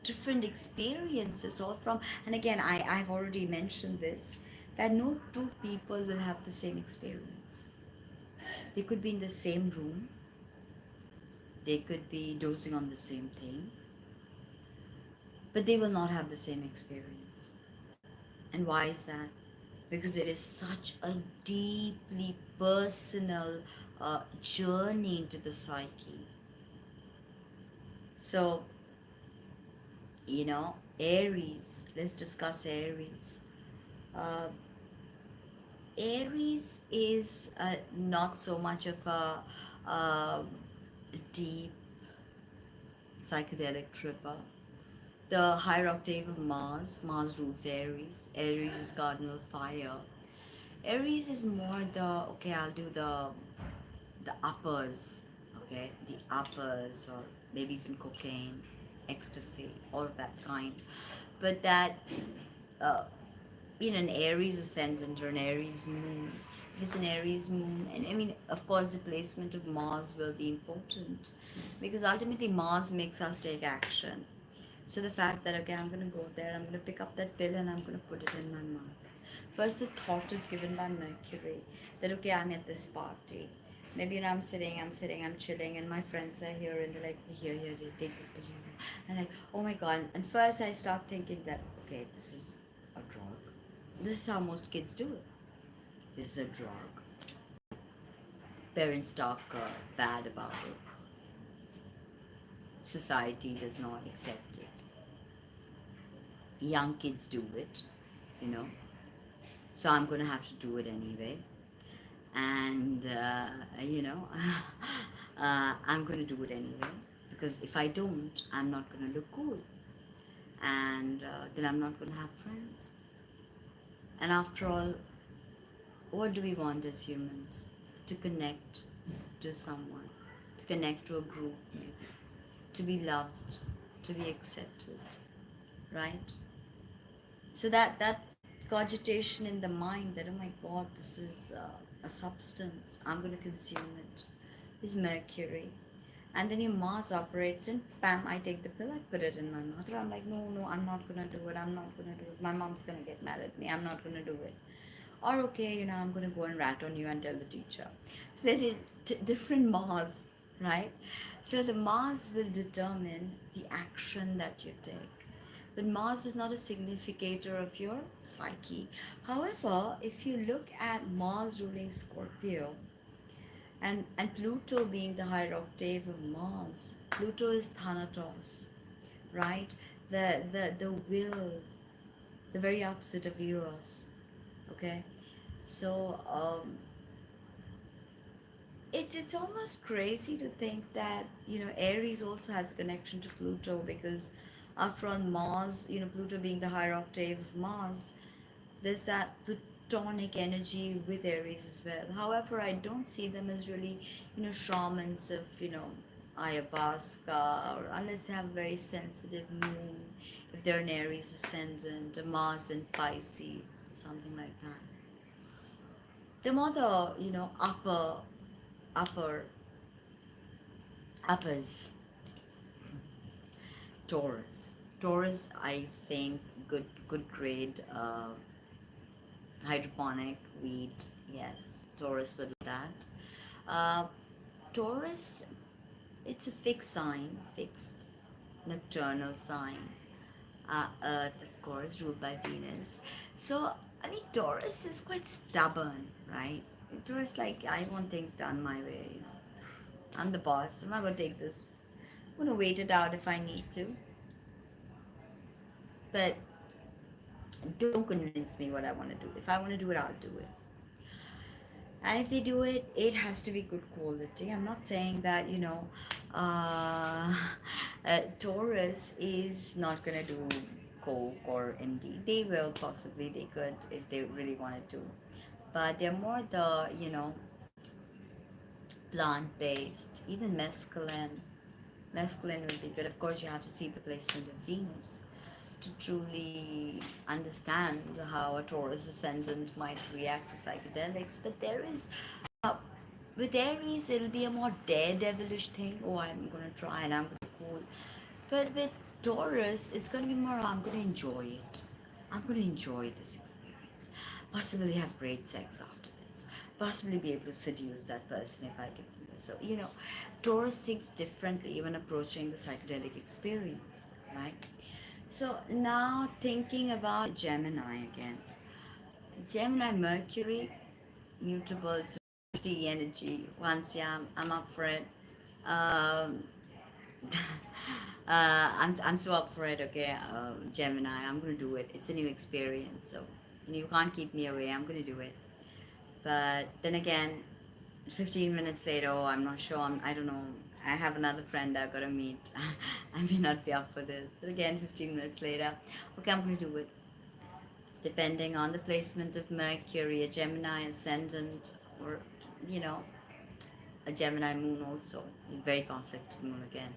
different experiences, all from, and again I've already mentioned this, that no two people will have the same experience. They could be in the same room, they could be dosing on the same thing, but they will not have the same experience. And why is that? Because it is such a deeply personal journey into the psyche. So, Aries, let's discuss Aries. Uh, Aries is not so much of a deep psychedelic tripper, the higher octave of Mars. Mars rules Aries. Aries is cardinal fire. Aries is more the, okay, I'll do the uppers, okay, the uppers, or maybe even cocaine, ecstasy, all of that kind. But that, uh, in an Aries ascendant or an Aries moon, if it's an Aries moon, and I mean, of course, the placement of Mars will be important because ultimately Mars makes us take action. So the fact that, okay, I'm going to go there, I'm going to pick up that pill and I'm going to put it in my mouth. First, the thought is given by Mercury that, okay, I'm at this party. Maybe, I'm sitting, I'm chilling, and my friends are here, and they're like, here, take this pill. And like, oh my God. And first, I start thinking that, okay, this is a drug. This is how most kids do it. This is a drug. Parents talk bad about it. Society does not accept it. Young kids do it, you know. So I'm going to have to do it anyway. And, I'm going to do it anyway. Because if I don't, I'm not going to look cool. And then I'm not going to have friends. And after all, what do we want as humans? To connect to someone, to connect to a group, to be loved, to be accepted, right? So that cogitation in the mind that, oh my God, this is a substance, I'm going to consume it, is Mercury. And then your Mars operates and bam, I take the pill, I put it in my mouth. Or I'm like, no, I'm not going to do it, I'm not going to do it. My mom's going to get mad at me, I'm not going to do it. Or, okay, I'm going to go and rat on you and tell the teacher. So there are different Mars, right? So the Mars will determine the action that you take. But Mars is not a significator of your psyche. However, if you look at Mars ruling Scorpio and Pluto being the higher octave of Mars, Pluto is Thanatos, right? The will, the very opposite of Eros. Okay, so it's almost crazy to think that Aries also has a connection to Pluto, because after all, Mars, Pluto being the higher octave of Mars, there's that Plutonic energy with Aries as well. However, I don't see them as really shamans of ayahuasca, or unless they have a very sensitive moon, if they're an Aries ascendant, a Mars in Pisces, something like that. The more the upper uppers. Taurus, I think, good grade, hydroponic wheat. Yes, Taurus would do that. uh, Taurus, it's a fixed sign, fixed nocturnal sign. Earth, of course, ruled by Venus. So I mean, Taurus is quite stubborn, right? Taurus, like, I want things done my way. I'm the boss, I'm not going to take this. I'm going to wait it out if I need to. But don't convince me what I want to do. If I want to do it, I'll do it. And if they do it, it has to be good quality. I'm not saying that, uh, Taurus is not going to do Coke or MD. They will, possibly, they could if they really wanted to. But they're more the, plant-based, even mescaline. Mescaline will be good. Of course, you have to see the placement of Venus to truly understand how a Taurus ascendant might react to psychedelics. But there is, uh, with Aries, it'll be a more daredevilish thing. Oh, I'm going to try and I'm going to cool. But with Taurus, it's going to be more, I'm going to enjoy it. I'm going to enjoy this experience. Possibly have great sex after this. Possibly be able to seduce that person if I give them this. So, Taurus thinks differently when approaching the psychedelic experience, right? So now thinking about Gemini again. Gemini Mercury, mutable, it's rusty energy. Once, yeah, I'm up for it. Um, I'm so up for it, okay? Gemini, I'm gonna do it. It's a new experience, so you can't keep me away. I'm gonna do it. But then again, 15 minutes later, oh, I'm not sure. I don't know. I have another friend I gotta meet. I may not be up for this. But again, 15 minutes later, okay, I'm gonna do it. Depending on the placement of Mercury, a Gemini ascendant, or, you know, a Gemini moon also, very conflicted moon again,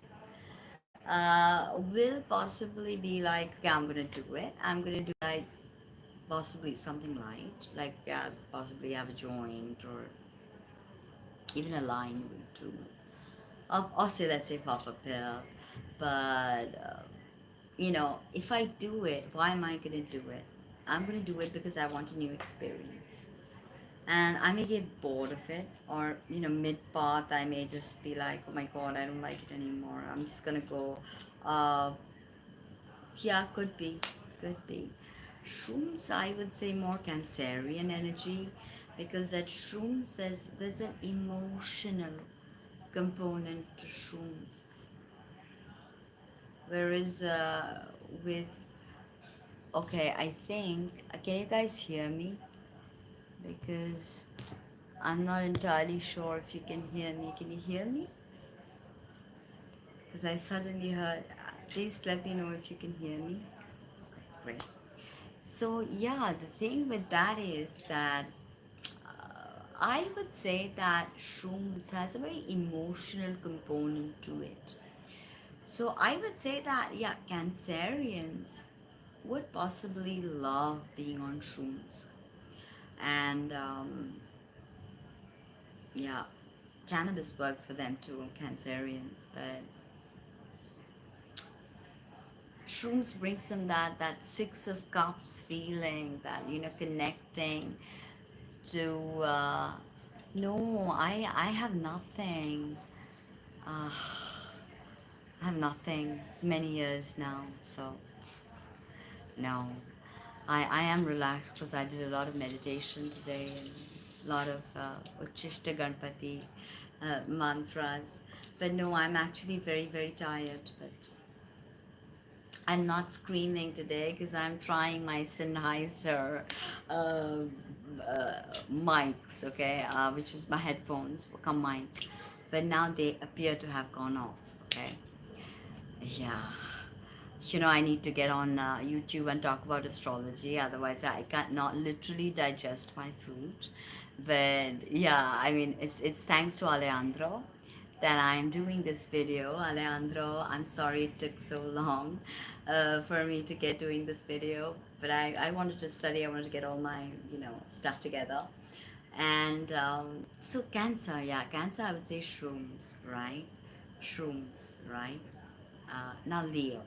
will possibly be like, okay, I'm gonna do it. I'm gonna do like possibly something light, like possibly have a joint or even a line would do. Or say, let's say, pop a pill. But, if I do it, why am I gonna do it? I'm gonna do it because I want a new experience. And I may get bored of it, or, mid path, I may just be like, oh my god, I don't like it anymore. I'm just gonna go. Uh, Yeah, could be. Shrooms, I would say more Cancerian energy, because that shroom says there's an emotional component to shrooms. Whereas with, okay, I think, can you guys hear me? Because I'm not entirely sure if you can hear me. Can you hear me? Because I suddenly heard, please let me know if you can hear me. Okay, great. So, yeah, the thing with that is that I would say that shrooms has a very emotional component to it. So I would say that, yeah, Cancerians would possibly love being on shrooms. And yeah, cannabis works for them too, Cancerians. But shrooms brings them that Six of Cups feeling, that, connecting to, no, I have nothing. Uh, I have nothing many years now, so no. I am relaxed because I did a lot of meditation today and a lot of Uchishta Ganpati mantras. But no, I'm actually very, very tired. But I'm not screaming today because I'm trying my Sennheiser uh, mics, okay, which is my headphones, come mic. But now they appear to have gone off, okay. Yeah. I need to get on YouTube and talk about astrology. Otherwise, I can't not literally digest my food. But yeah, I mean, it's thanks to Alejandro that I'm doing this video. Alejandro, I'm sorry it took so long for me to get doing this video. But I wanted to study. I wanted to get all my stuff together. And so Cancer, yeah, Cancer. I would say shrooms, right? Shrooms, right? Now Leo.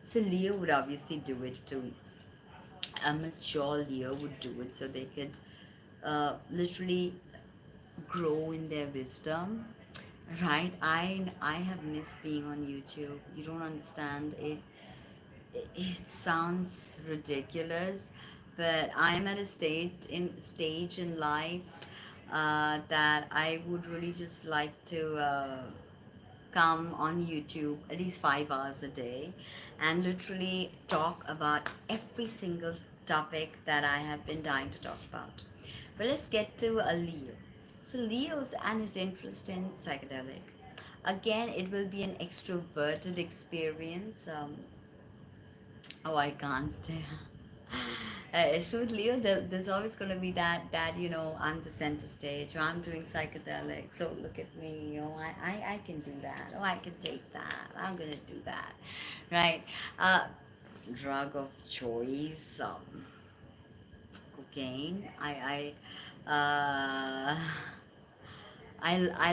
So Leo would obviously do it too. A mature Leo would do it so they could literally grow in their wisdom. Right? I have missed being on YouTube. You don't understand it. It sounds ridiculous, but I'm at a stage in life that I would really just like to come on YouTube at least 5 hours a day and literally talk about every single topic that I have been dying to talk about. But let's get to a Leo. So Leo's and his interest in psychedelic. Again, it will be an extroverted experience. Oh, I can't stay. So with Leo, there's always going to be that I'm the center stage, or I'm doing psychedelics. So look at me, I can do that. Oh, I can take that. I'm gonna do that, right? Uh, Drug of choice, cocaine. I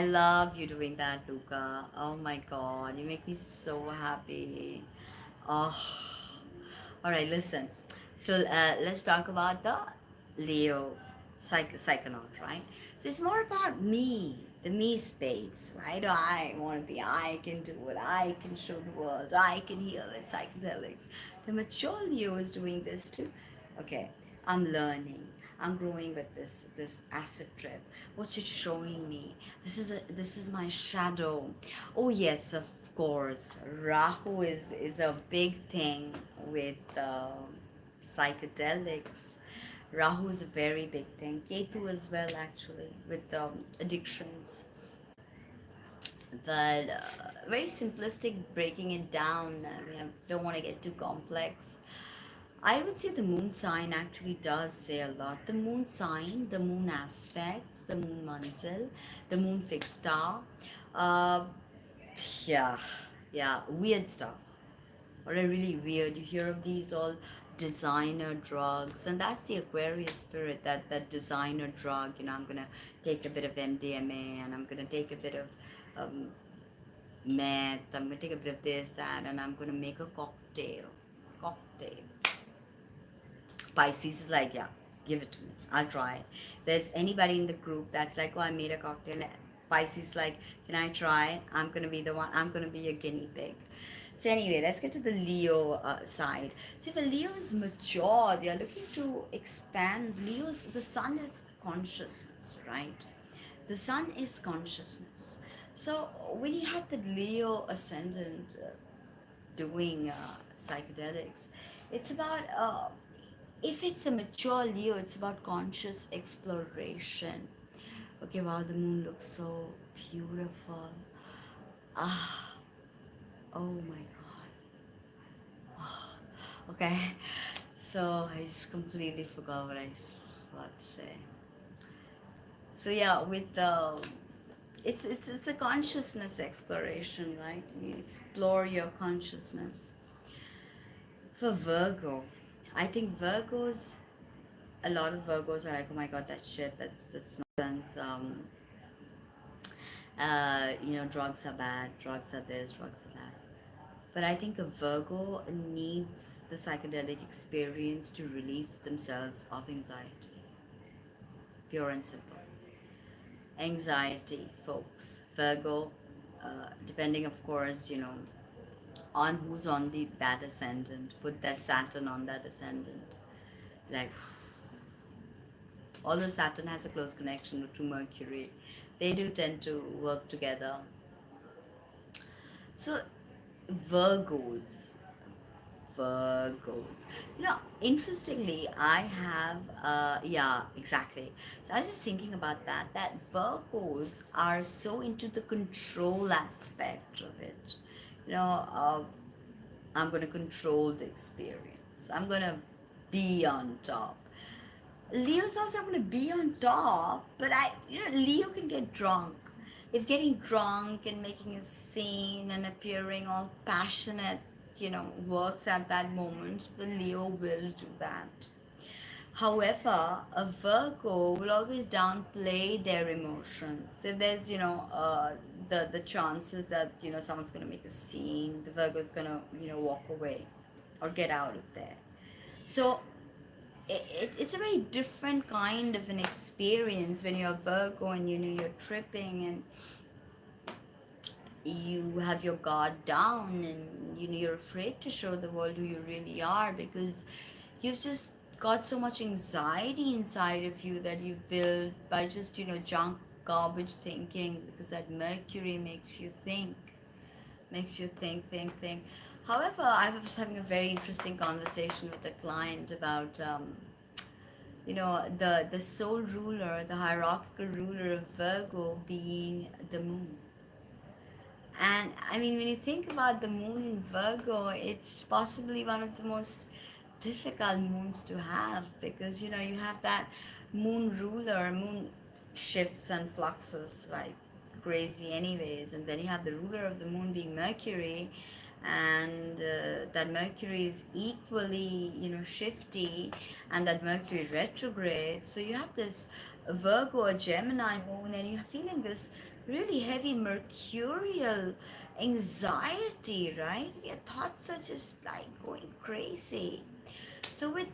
love you doing that, Luca. Oh my God, you make me so happy. Oh, all right, listen. So let's talk about the Leo psychonaut, right? So it's more about me, the me space, right? I want to be, I can do it, I can show the world, I can heal with psychedelics. The mature Leo is doing this too. Okay, I'm learning. I'm growing with this acid trip. What's it showing me? This is my shadow. Oh yes, of course. Rahu is a big thing with psychedelics. Rahu is a very big thing. Ketu as well, actually, with addictions. but very simplistic, breaking it down. I mean, I don't want to get too complex. I would say the moon sign actually does say a lot. The moon sign, the moon aspects, the moon manzil, the moon fixed star. Uh, yeah, yeah, weird stuff. Or a really weird. You hear of these all designer drugs, and that's the Aquarius spirit. That designer drug. I'm gonna take a bit of MDMA, and I'm gonna take a bit of um, meth. I'm gonna take a bit of this, that, and I'm gonna make a cocktail. Cocktail. Pisces is like, yeah, give it to me. I'll try it. There's anybody in the group that's like, oh, I made a cocktail. Pisces is like, can I try? I'm gonna be the one. I'm gonna be a guinea pig. So anyway, let's get to the Leo side. So if a Leo is mature, they are looking to expand. Leo's the sun is consciousness, right? The sun is consciousness. So when you have the Leo ascendant doing psychedelics, it's about if it's a mature Leo, it's about conscious exploration. Okay, wow, the moon looks so beautiful. Ah, oh my god. Ah, okay, so I just completely forgot what I was about to say. So yeah, with the it's a consciousness exploration, right? You explore your consciousness. For Virgo, I think Virgos, a lot of Virgos are like, oh my god, that shit, that's nonsense. Drugs are bad, drugs are this, drugs are that. But I think a Virgo needs the psychedelic experience to relieve themselves of anxiety. Pure and simple. Anxiety, folks. Virgo, depending, of course, on who's on that ascendant. Put that Saturn on that ascendant. Like, although Saturn has a close connection to Mercury, they do tend to work together. So, Virgos, Virgos. Interestingly, I have, yeah, exactly. So I was just thinking about that Virgos are so into the control aspect of it. You know, uh, I'm going to control the experience. I'm going to be on top. Leo's also going to be on top, but Leo can get drunk. If getting drunk and making a scene and appearing all passionate, works at that moment, the Leo will do that. However, a Virgo will always downplay their emotions. If there's, the chances that, someone's going to make a scene, the Virgo is going to, walk away or get out of there. So it's a very different kind of an experience when you're a Virgo and you're tripping and you have your guard down and you're afraid to show the world who you really are because you've just got so much anxiety inside of you that you've built by just junk garbage thinking because that Mercury makes you think. However, I was having a very interesting conversation with a client about the soul ruler, the hierarchical ruler of Virgo being the moon. And I mean, when you think about the moon in Virgo, it's possibly one of the most difficult moons to have because you have that moon ruler, moon shifts and fluxes like crazy, anyways, and then you have the ruler of the moon being Mercury, and that Mercury is equally shifty, and that Mercury retrograde. So you have this Virgo or Gemini moon, and you're feeling this really heavy mercurial anxiety, right? Your thoughts are just like going crazy. So with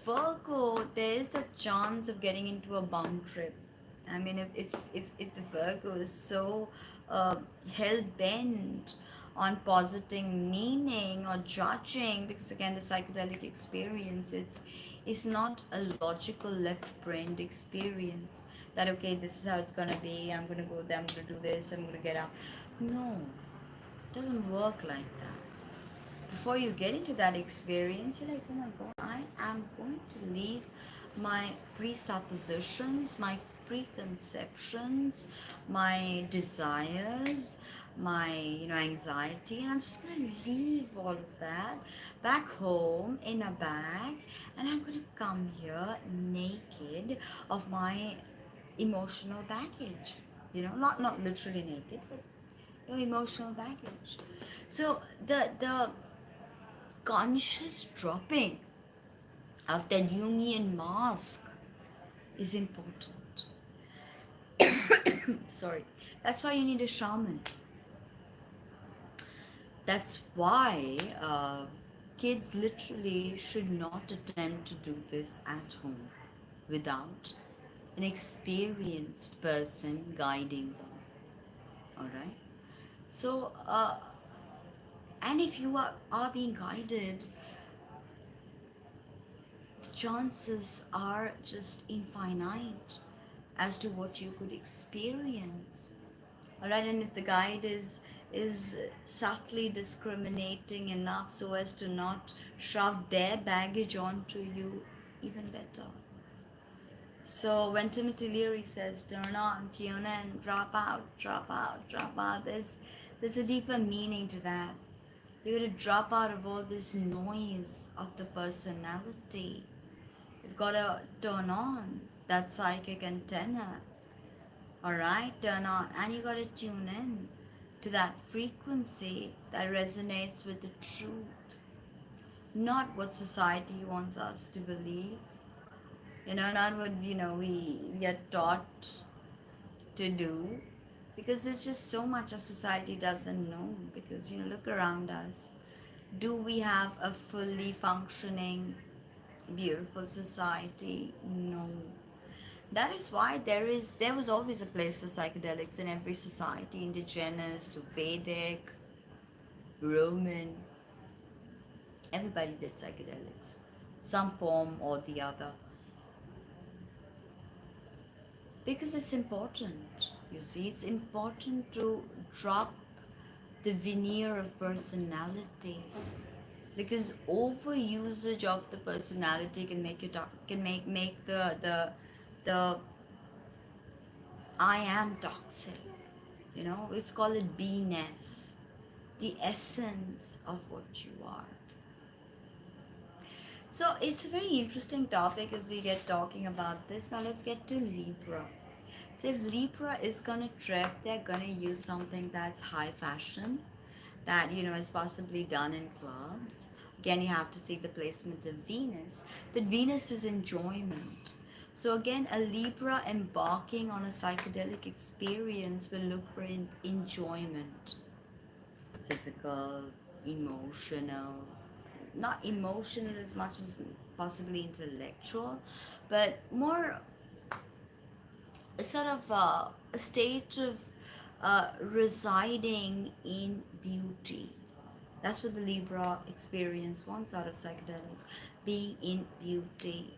Virgo, there is the chance of getting into a bum trip. I mean, if the Virgo is so uh, hell bent on positing meaning or judging, because again, the psychedelic experience, it's not a logical left-brained experience. That okay, this is how it's gonna be. I'm gonna go there. I'm gonna do this. I'm gonna get out. No, it doesn't work like that. Before you get into that experience, you're like, oh my god, I am going to leave my presuppositions, my preconceptions, my desires, my anxiety, and I'm just gonna leave all of that back home in a bag, and I'm gonna come here naked of my emotional baggage. Not literally naked, but emotional baggage. So the conscious dropping of that Jungian mask is important. Sorry. That's why you need a shaman. That's why kids literally should not attempt to do this at home without an experienced person guiding them. All right. So, and if you are being guided, the chances are just infinite as to what you could experience. All right, and if the guide is subtly discriminating enough so as to not shove their baggage onto you, even better. So when Timothy Leary says turn on, tune in, drop out, drop out, drop out, there's a deeper meaning to that. You're going to drop out of all this noise of the personality. You've got to turn on that psychic antenna. Alright, turn on, and you got to tune in to that frequency that resonates with the truth, not what society wants us to believe. Not what we are taught to do, because there's just so much our society doesn't know. Because look around us. Do we have a fully functioning, beautiful society? No. That is why there was always a place for psychedelics in every society, indigenous, Vedic, Roman. Everybody did psychedelics, some form or the other, because it's important. You see, it's important to drop the veneer of personality, because overusage of the personality can make you can make the I am toxic. It's called it beingness, the essence of what you are. So it's a very interesting topic as we get talking about this. Now let's get to Libra. So if Libra is gonna trip, they're gonna use something that's high fashion, that is possibly done in clubs. Again, you have to see the placement of Venus, but Venus is enjoyment. So again, a Libra embarking on a psychedelic experience will look for enjoyment, physical, emotional, not emotional as much as possibly intellectual, but more a sort of a state of residing in beauty. That's what the Libra experience wants out of psychedelics, being in beauty.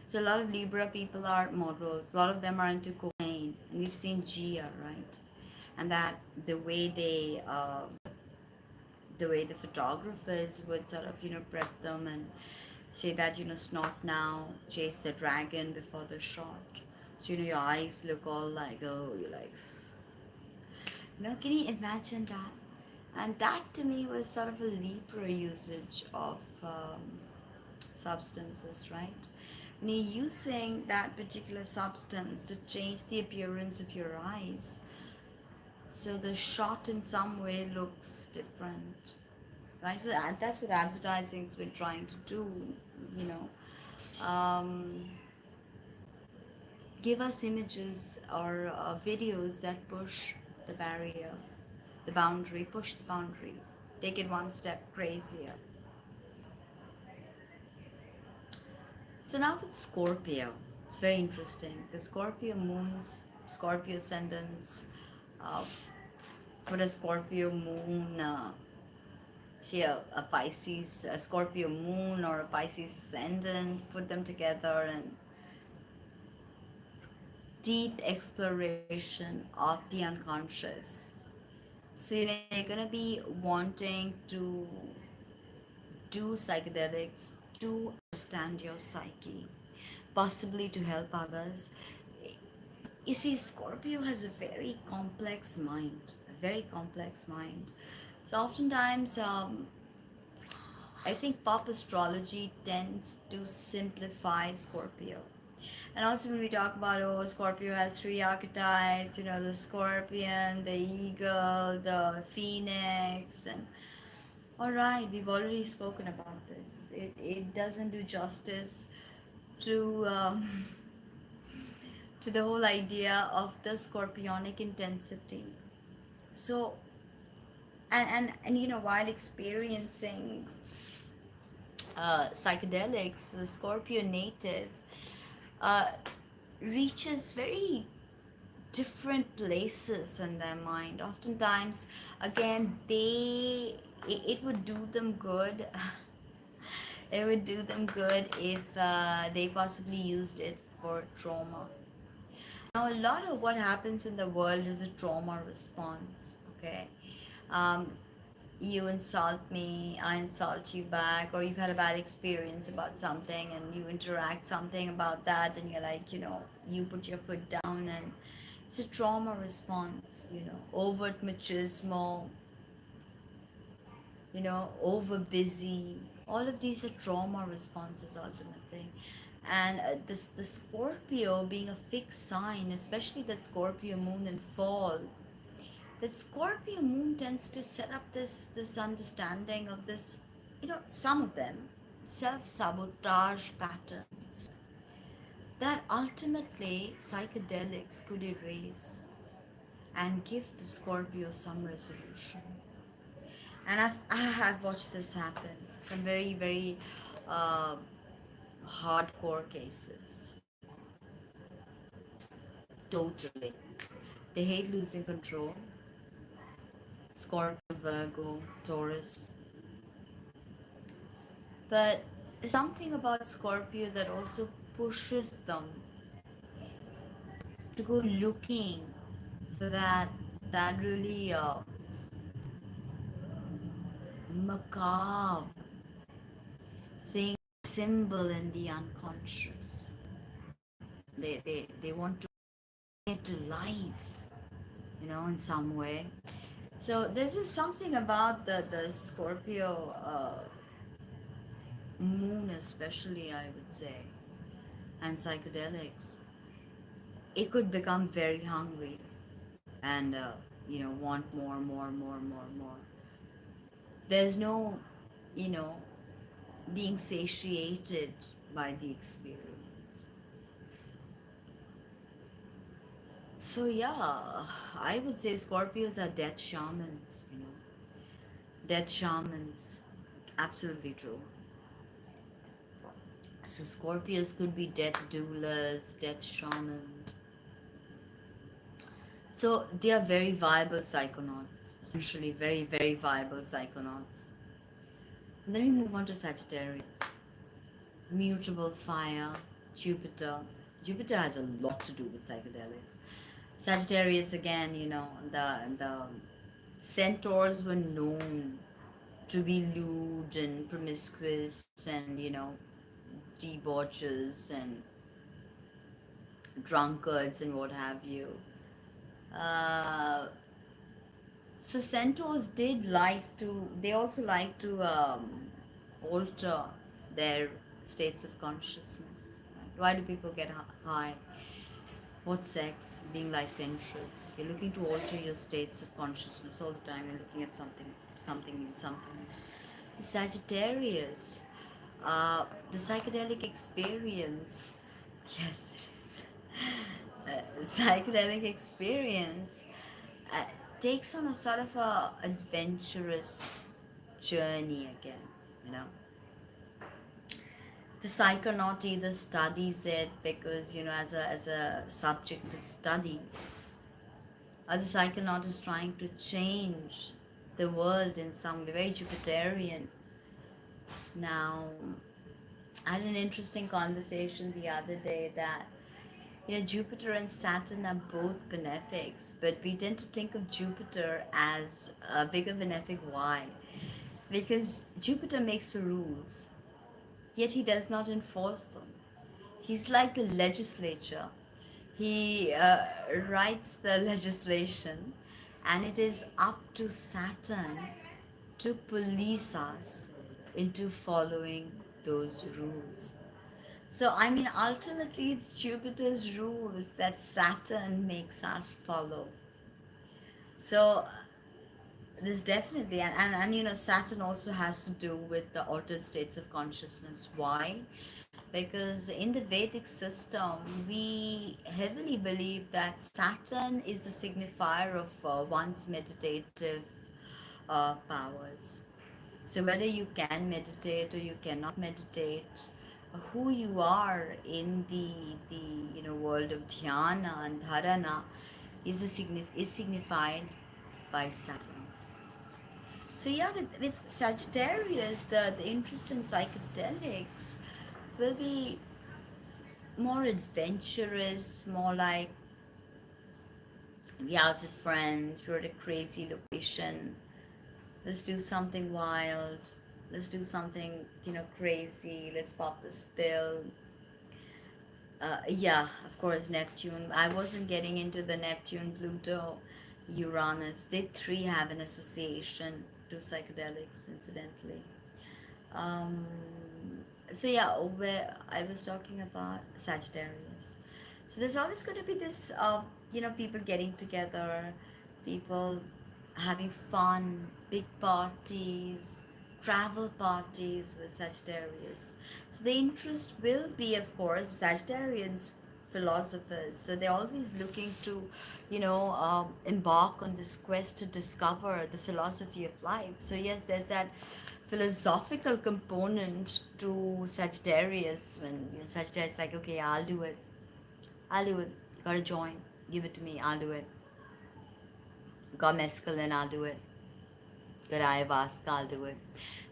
So a lot of Libra people are models. A lot of them are into cocaine. And we've seen Gia, right? And that the way the photographers would sort of prep them and say that snort now, chase the dragon before the shot. So your eyes look all like, oh, you're like, can you imagine that? And that to me was sort of a Libra usage of substances, right? When you're using that particular substance to change the appearance of your eyes, so the shot in some way looks different, right? So that's what advertising's been trying to do, you know. Give us images or videos that push the barrier, the boundary, push the boundary, take it one step crazier. So now with Scorpio, it's very interesting. The Scorpio moons, Scorpio ascendants, uh, put a Scorpio moon, see a Pisces, a Scorpio moon or a Pisces ascendant, put them together and deep exploration of the unconscious. So you're gonna be wanting to do psychedelics to understand your psyche, possibly to help others. You see, Scorpio has a very complex mind, a very complex mind. So oftentimes, I think pop astrology tends to simplify Scorpio. And also when we talk about, oh, Scorpio has three archetypes, the scorpion, the eagle, the phoenix, and all right, we've already spoken about this. It doesn't do justice to to the whole idea of the scorpionic intensity. So, and while experiencing psychedelics, the Scorpio native uh, reaches very different places in their mind. Oftentimes, again, it would do them good. It would do them good if they possibly used it for trauma. Now, a lot of what happens in the world is a trauma response. Okay, um, you insult me, I insult you back, or you've had a bad experience about something and you interact something about that, and you're like, you put your foot down, and it's a trauma response, overt machismo, over busy. All of these are trauma responses ultimately. And this the Scorpio being a fixed sign, especially that Scorpio moon and fall, the Scorpio moon tends to set up this understanding of this, some of them self-sabotage patterns that ultimately psychedelics could erase and give the Scorpio some resolution. And I have watched this happen. Some very, very uh, hardcore cases. Totally. They hate losing control. Scorpio, Virgo, Taurus. But there's something about Scorpio that also pushes them to go looking for that really macabre thing, symbol in the unconscious. They want to bring it to life, in some way. So this is something about the Scorpio moon, especially, I would say, and psychedelics. It could become very hungry and want more, more, more, more, more. There's no, you know, being satiated by the experience. So yeah, I would say Scorpios are death shamans. Death shamans. Absolutely true. So Scorpios could be death doulas, death shamans. So they are very viable psychonauts, essentially very, very viable psychonauts. And then we move on to Sagittarius. Mutable fire, Jupiter. Jupiter has a lot to do with psychedelics. Sagittarius again, the centaurs were known to be lewd and promiscuous and, debauchers and drunkards and what have you. Uh, so centaurs they also like to alter their states of consciousness. Why do people get high? What's sex? Being licentious. You're looking to alter your states of consciousness all the time. You're looking at something new, something new. Sagittarius, the psychedelic experience. Yes, it is. Psychedelic experience uh, takes on a sort of a adventurous journey again. You know, the psychonaut either studies it because as a subject of study, or the psychonaut is trying to change the world in some way, very Jupiterian. Now, I had an interesting conversation the other day that Jupiter and Saturn are both benefics, but we tend to think of Jupiter as a bigger benefic. Why? Because Jupiter makes the rules, yet he does not enforce them. He's like the legislature. He writes the legislation, and it is up to Saturn to police us into following those rules. So, I mean, ultimately, it's Jupiter's rules that Saturn makes us follow. So, this definitely, and you know, Saturn also has to do with the altered states of consciousness. Why? Because in the Vedic system, we heavily believe that Saturn is the signifier of one's meditative powers. So whether you can meditate or you cannot meditate, who you are in the world of dhyana and dharana is signified by Saturn. So yeah, with Sagittarius, the interest in psychedelics will be more adventurous, more like we out with friends, we're at a crazy location. Let's do something wild. Let's do something, crazy. Let's pop this pill. Yeah, of course, Neptune. I wasn't getting into the Neptune, Pluto, Uranus. They three have an association to psychedelics, incidentally. Um, so yeah, where I was talking about Sagittarius. So there's always going to be this, people getting together, people having fun, big parties, travel parties with Sagittarius. So the interest will be, of course, Sagittarians philosophers. So they're always looking to, embark on this quest to discover the philosophy of life. So yes, there's that philosophical component to Sagittarius when Sagittarius is like, okay, I'll do it. I'll do it. You gotta join. Give it to me. I'll do it. Got mescaline. I'll do it. Got ayahuasca. I'll do it.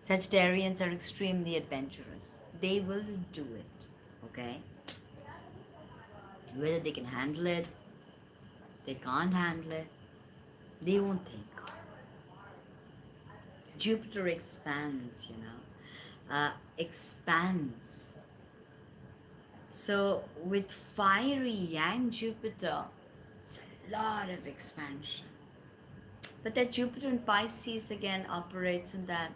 Sagittarians are extremely adventurous. They will do it. Okay? Whether they can handle it, they can't handle it, they won't think. Jupiter expands, expands. So with fiery yang Jupiter, it's a lot of expansion. But that Jupiter in Pisces again operates in that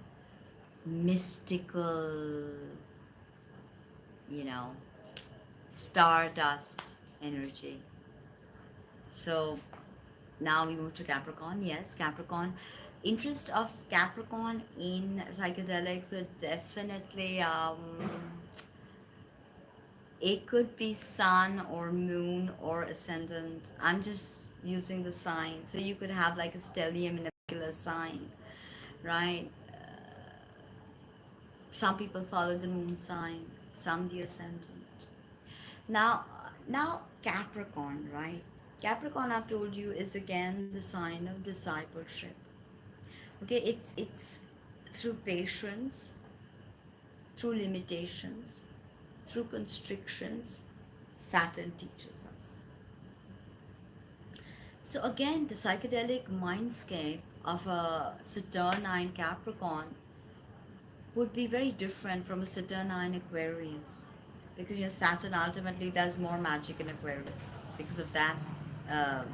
mystical, you know, stardust energy. So now we move to Capricorn. Yes, Capricorn. Interest of Capricorn in psychedelics would definitely it could be sun or moon or ascendant. I'm just using the sign. So you could have like a stellium in a particular sign, right? Some people follow the moon sign, some the ascendant. Now Capricorn, right? Capricorn, I've told you, is again the sign of discipleship. Okay, it's through patience, through limitations, through constrictions, Saturn teaches us. So again, the psychedelic mindscape of a Saturnine Capricorn would be very different from a Saturnine Aquarius, because Saturn ultimately does more magic in Aquarius because of that uh,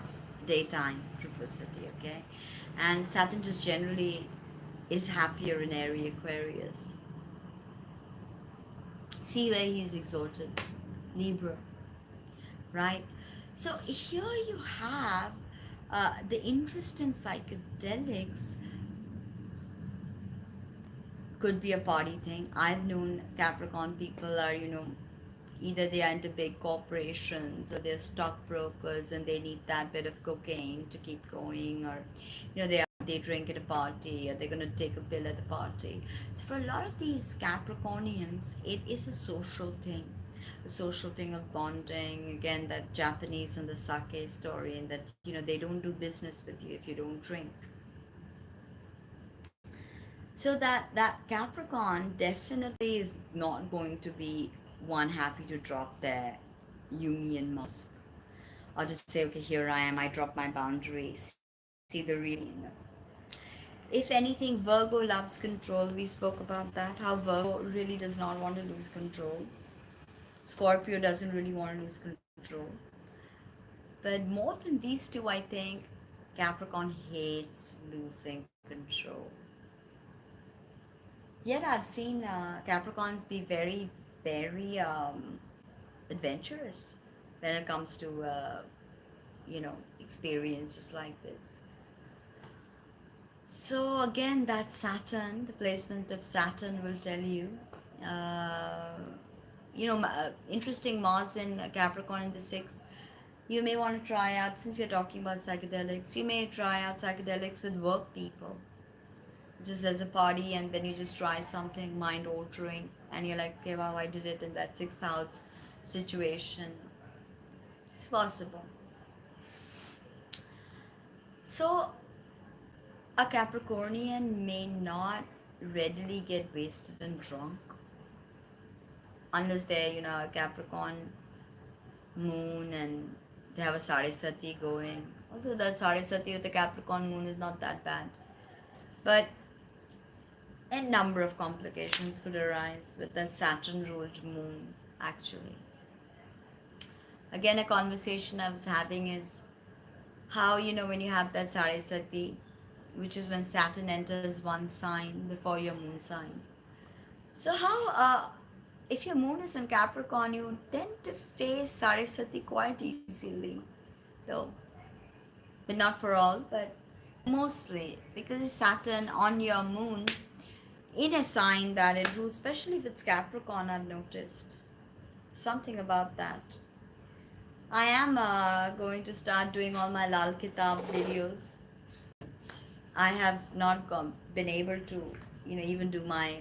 daytime triplicity. Okay, and Saturn just generally is happier in airy Aquarius. See where he's exalted, Libra, right? So here you have the interest in psychedelics could be a party thing. I've known Capricorn people are, either they are into big corporations or they're stockbrokers and they need that bit of cocaine to keep going, or they drink at a party, or they're going to take a pill at a party. So for a lot of these Capricornians, it is a social thing of bonding. Again, that Japanese and the sake story, and that they don't do business with you if you don't drink. So that Capricorn definitely is not going to be one happy to drop their Jungian mask, or to say, okay, here I am, I drop my boundaries, see the real me. If anything, Virgo loves control. We spoke about that, how Virgo really does not want to lose control. Scorpio doesn't really want to lose control. But more than these two, I think Capricorn hates losing control. Yet I've seen Capricorns be very, very adventurous when it comes to experiences like this. So again, that Saturn, the placement of Saturn will tell you, uh, interesting Mars in Capricorn in the sixth. You may want to try out, since we're talking about psychedelics, you may try out psychedelics with work people, just as a party, and then you just try something mind altering, and you're like, okay, wow, I did it in that sixth house situation. It's possible. So a Capricornian may not readily get wasted and drunk unless they're, a Capricorn moon and they have a Saraswati going. Also, that Saraswati with the Capricorn moon is not that bad. But a number of complications could arise with the Saturn ruled moon, actually. Again, a conversation I was having is how, when you have that Saraswati, which is when Saturn enters one sign before your moon sign. So how, if your moon is in Capricorn, you tend to face Saraswati quite easily, though. But not for all, but mostly because it's Saturn on your moon in a sign that it rules, especially if it's Capricorn, I've noticed. Something about that. I am going to start doing all my Lal Kitab videos. I have not been able to, even do my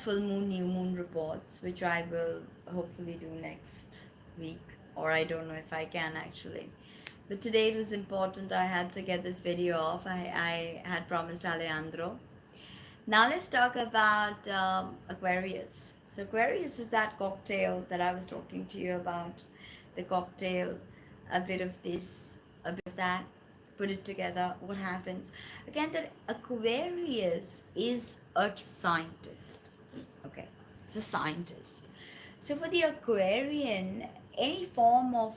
full moon, new moon reports, which I will hopefully do next week, or I don't know if I can actually. But today it was important. I had to get this video off. I had promised Alejandro. Now let's talk about Aquarius. So Aquarius is that cocktail that I was talking to you about. The cocktail, a bit of this, a bit of that, put it together. What happens? Again, that Aquarius is a scientist. Okay, it's a scientist. So for the Aquarian, any form of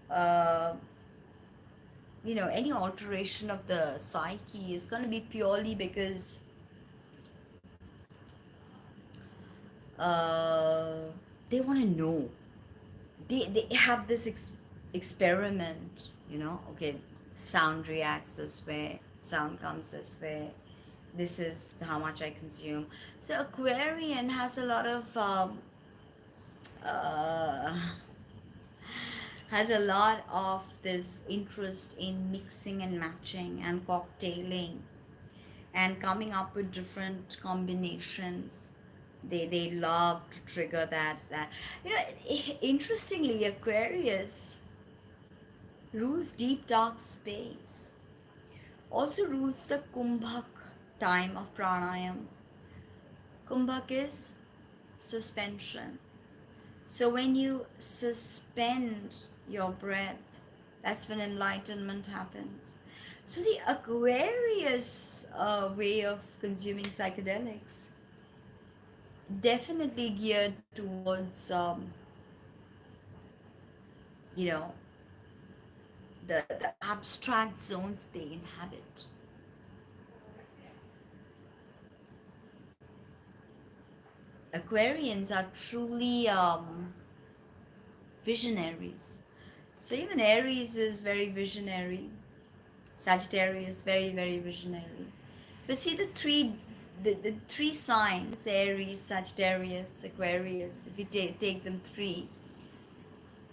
uh, any alteration of the psyche is going to be purely because uh, they want to know. They have this experiment, okay, sound reacts this way, sound comes this way, this is how much I consume. So Aquarian has a lot of uh, has a lot of this interest in mixing and matching and cocktailing and coming up with different combinations. They love to trigger that interestingly, Aquarius rules deep dark space, also rules the kumbhak time of pranayam. Kumbhak is suspension. So when you suspend your breath, that's when enlightenment happens. So the Aquarius way of consuming psychedelics definitely geared towards you know the abstract zones they inhabit. Aquarians are truly visionaries. So even Aries is very visionary. Sagittarius very, very visionary. But see the three signs, Aries, Sagittarius, Aquarius, if you take them three,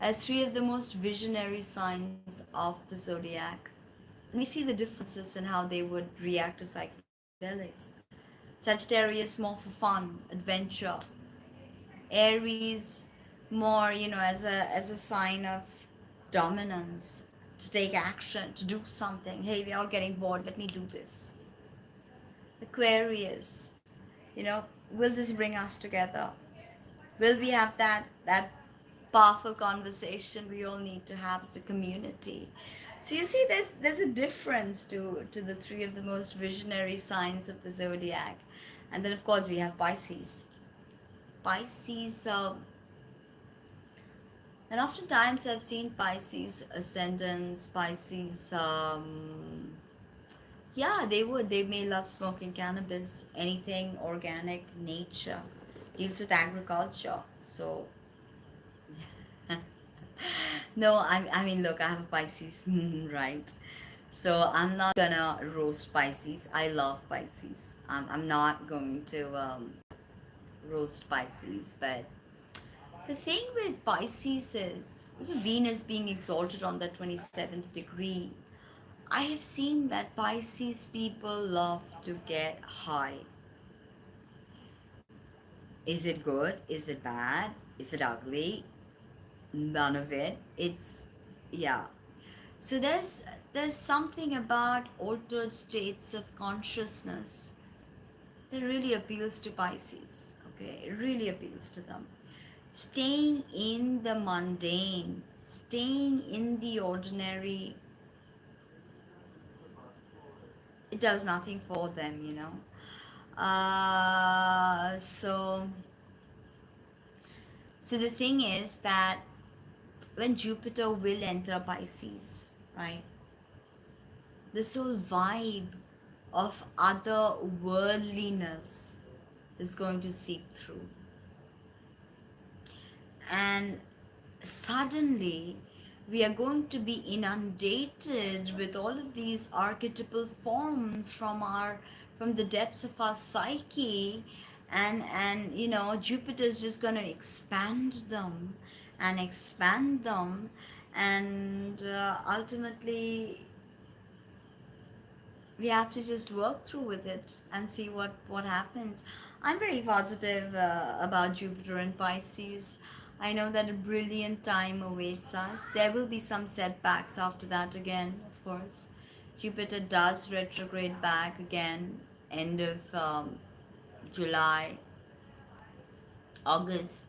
as three of the most visionary signs of the zodiac. And we see the differences in how they would react to psychedelics. Sagittarius more for fun, adventure. Aries more, as a sign of dominance, to take action, to do something. Hey, we're all getting bored, let me do this. Aquarius, will this bring us together? Will we have that powerful conversation we all need to have as a community? So you see, there's a difference to the three of the most visionary signs of the zodiac. And then of course we have Pisces. Pisces, and oftentimes I've seen Pisces ascendants, Pisces, yeah, they may love smoking cannabis, anything organic, nature, deals with agriculture. So, no, I mean, look, I have a Pisces moon, right? So I'm not gonna roast Pisces. I love Pisces. I'm not going to roast Pisces, but the thing with Pisces is Venus being exalted on the 27th degree. I have seen that Pisces people love to get high. Is it good? Is it bad? Is it ugly? None of it. It's, yeah. So there's something about altered states of consciousness that really appeals to Pisces. Okay, it really appeals to them. Staying in the mundane, staying in the ordinary, it does nothing for them, you know. So the thing is that when Jupiter will enter Pisces, right, this whole vibe of otherworldliness is going to seep through. And suddenly, we are going to be inundated with all of these archetypal forms from the depths of our psyche, and you know, Jupiter is just going to expand them, and ultimately we have to just work through with it and see what happens. I'm very positive about Jupiter and Pisces. I know that a brilliant time awaits us. There will be some setbacks after that again, of course. Jupiter does retrograde back again, end of July, August,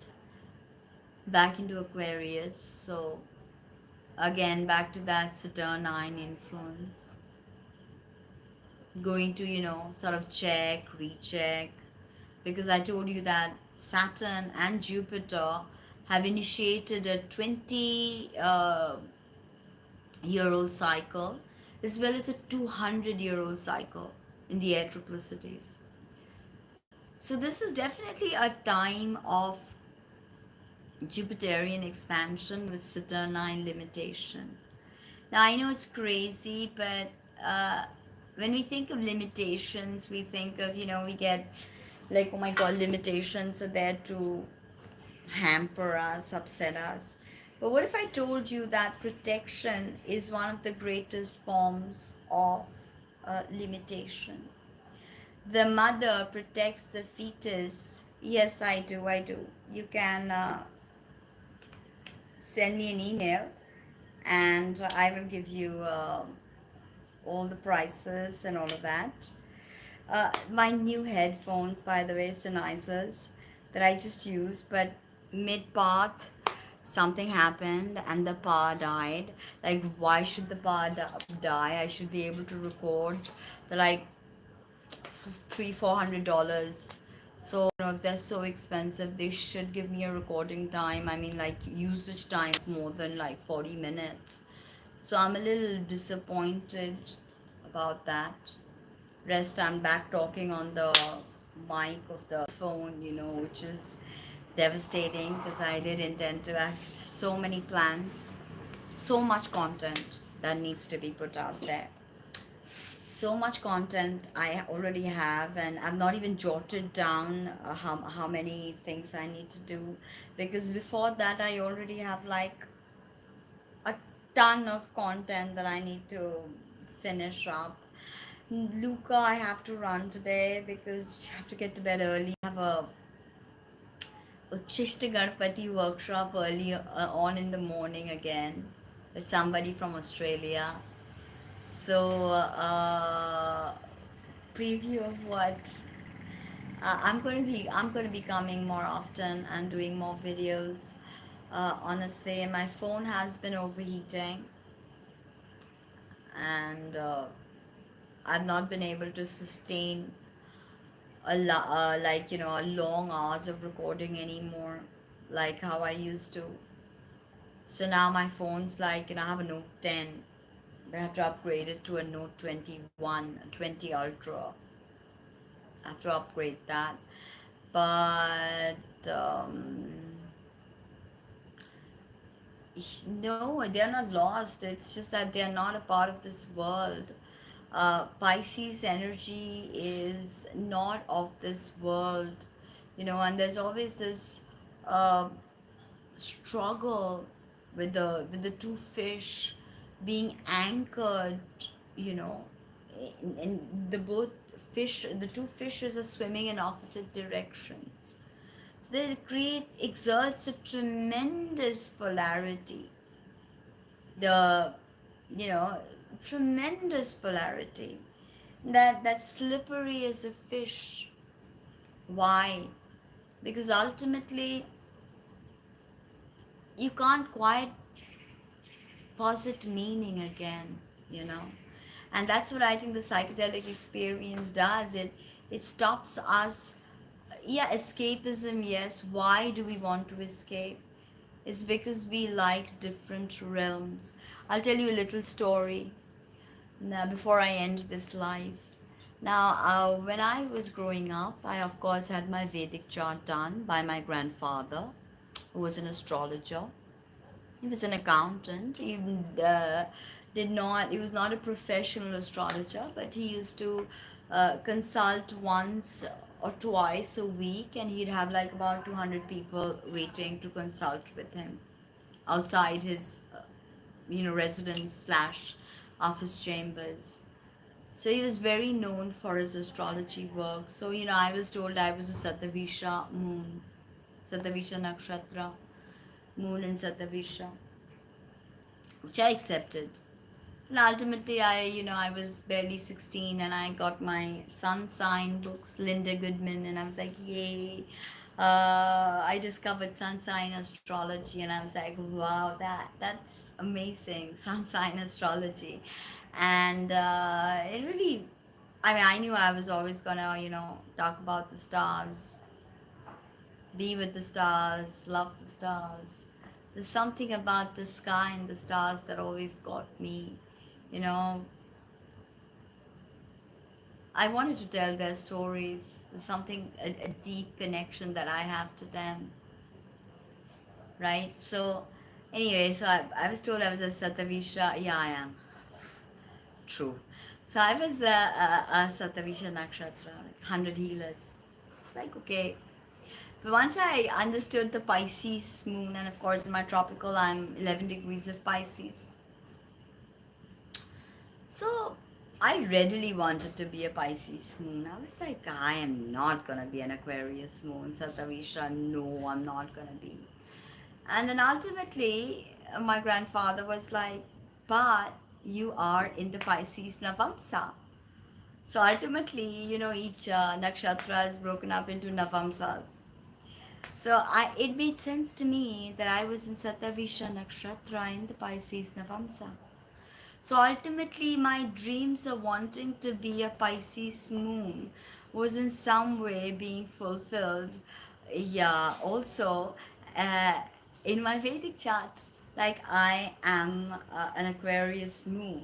back into Aquarius. So again, back to that Saturnine influence, going to, you know, sort of check, recheck, because I told you that Saturn and Jupiter have initiated a 20-year-old cycle, as well as a 200-year-old cycle in the aeroplicities. So this is definitely a time of Jupiterian expansion with Saturnine limitation. Now I know it's crazy, but when we think of limitations, we think of, you know, we get like, oh my god, limitations are there to hamper us, upset us. But what if I told you that protection is one of the greatest forms of limitation? The mother protects the fetus. Yes, I do, I do. You can send me an email and I will give you all the prices and all of that. My new headphones, by the way, Sennheisers, that I just used, but mid-path, something happened and the power died. Like, why should the power die? I should be able to record. They're like $300-400. So, you know, if they're so expensive, they should give me a recording time. I mean, like, usage time more than like 40 minutes. So I'm a little disappointed about that. Rest, I'm back talking on the mic of the phone, you know, which is devastating because I did intend to have so many plans, so much content that needs to be put out there. So much content I already have, and I've not even jotted down how many things I need to do, because before that I already have like a ton of content that I need to finish up. Luca, I have to run today because you have to get to bed early. I have a Uchishta Ganpati workshop early on in the morning again with somebody from Australia. So, preview of what I'm going to be coming more often and doing more videos. Honestly, my phone has been overheating, and I've not been able to sustain like long hours of recording anymore, like how I used to. So now my phone's like, I have a Note 10, but I have to upgrade it to a Note 21, 20 Ultra. I have to upgrade that. But no, they're not lost. It's just that they're not a part of this world. Pisces energy is not of this world, and there's always this uh, struggle with the two fish being anchored, you know, and the two fishes are swimming in opposite directions. So they create exerts a tremendous polarity. The you know tremendous polarity that slippery as a fish. Why? Because ultimately you can't quite posit meaning again, you know. And that's what I think the psychedelic experience does. It stops us. Yeah, escapism, yes. Why do we want to escape? It's because we like different realms. I'll tell you a little story now before I end this life. Now, when I was growing up, I of course had my Vedic chart done by my grandfather, who was an astrologer. He was an accountant. He was not a professional astrologer, but he used to consult once or twice a week, and he'd have like about 200 people waiting to consult with him outside his, residence slash office chambers. So he was very known for his astrology work. So, I was told I was a Satavisha moon, Satavisha nakshatra, moon in Satavisha, which I accepted. And ultimately, I was barely 16 and I got my sun sign books, Linda Goodman, and I was like, yay. I discovered sun sign astrology and I was like, wow, that's amazing, sun sign astrology. And it really, I knew I was always gonna, talk about the stars, be with the stars, love the stars. There's something about the sky and the stars that always got me. You know, I wanted to tell their stories. There's something, a deep connection that I have to them, right? So, anyway, so I was told I was a Satavisha. Yeah, I am. True. So I was a Satavisha Nakshatra, like 100 healers. Like, okay. But once I understood the Pisces moon, and of course in my tropical, I'm 11 degrees of Pisces. So I readily wanted to be a Pisces moon. I was like, I am not gonna be an Aquarius moon, Satavisha. No, I'm not gonna be. And then ultimately, my grandfather was like, but you are in the Pisces Navamsa. So ultimately, each nakshatra is broken up into Navamsas. So it made sense to me that I was in Satavisha Nakshatra in the Pisces Navamsa. So ultimately, my dreams of wanting to be a Pisces moon was in some way being fulfilled. Yeah, also uh, in my Vedic chart, like I am an Aquarius moon,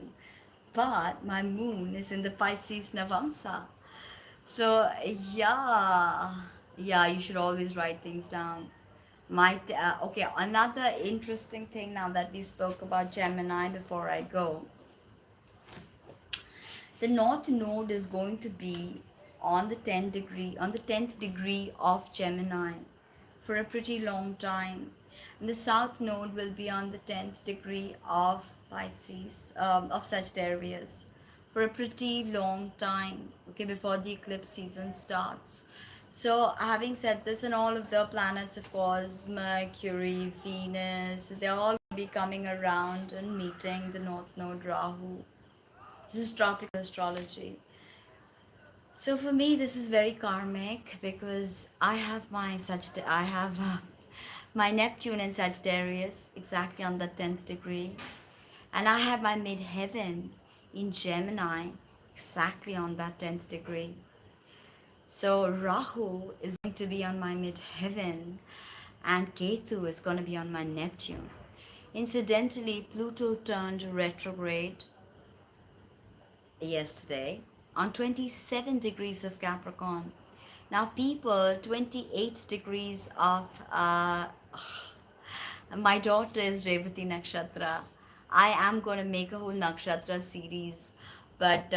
but my moon is in the Pisces Navamsa. So yeah, you should always write things down. Okay, another interesting thing now that we spoke about Gemini before I go, the north node is going to be on the 10th degree of Gemini for a pretty long time. And the south node will be on the 10th degree of Pisces, of Sagittarius, for a pretty long time, okay, before the eclipse season starts. So, having said this, and all of the planets, of course, Mercury, Venus, they're all be coming around and meeting the north node Rahu. This is tropical astrology. So for me, this is very karmic because I have my Neptune in Sagittarius exactly on the 10th degree, and I have my midheaven in Gemini exactly on that 10th degree. So Rahu is going to be on my midheaven, and Ketu is going to be on my Neptune. Incidentally, Pluto turned retrograde yesterday on 27 degrees of Capricorn. Now, people, 28 degrees of my daughter is Revati Nakshatra. I am going to make a whole Nakshatra series, but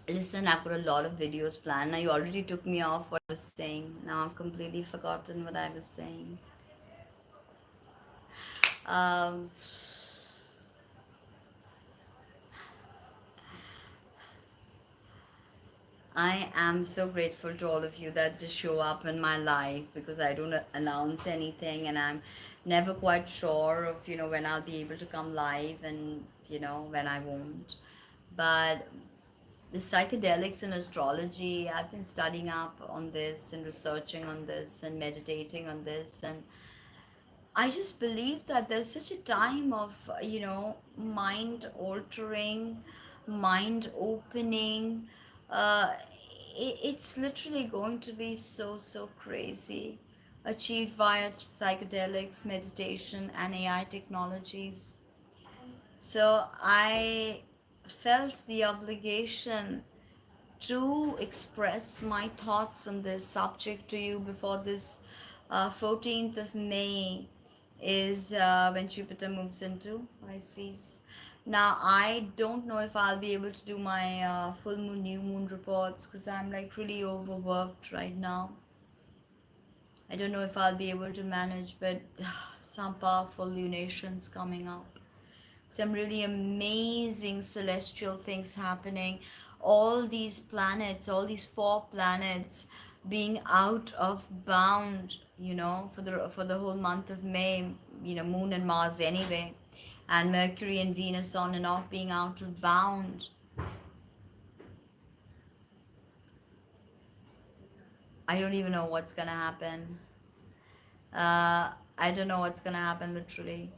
listen, I've got a lot of videos planned. Now, you already took me off what I was saying. Now, I've completely forgotten what I was saying. Um, I am so grateful to all of you that just show up in my life, because I don't announce anything, and I'm never quite sure of, when I'll be able to come live, and, when I won't. But the psychedelics and astrology, I've been studying up on this and researching on this and meditating on this, and I just believe that there's such a time of, mind altering, mind opening. Uh, it's literally going to be so, so crazy. Achieved via psychedelics, meditation, and AI technologies. So I felt the obligation to express my thoughts on this subject to you before this 14th of May is when Jupiter moves into Pisces. Now, I don't know if I'll be able to do my full moon, new moon reports, because I'm like really overworked right now. I don't know if I'll be able to manage, but some powerful lunations coming up, some really amazing celestial things happening. All these planets, all these four planets being out of bound, for the whole month of May, Moon and Mars anyway, and Mercury and Venus on and off being out of bound. I don't even know what's gonna happen. I don't know what's gonna happen literally.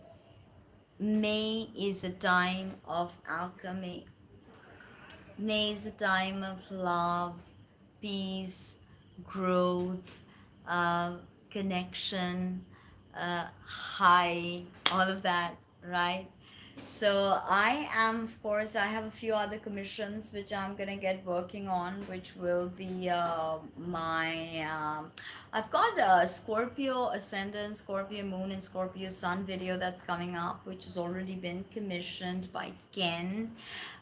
May is a time of alchemy. May is a time of love, peace, growth, uh, connection, high, all of that, right? So I am, of course, I have a few other commissions which I'm gonna get working on, which will be my. I've got a Scorpio Ascendant, Scorpio Moon, and Scorpio Sun video that's coming up, which has already been commissioned by Ken.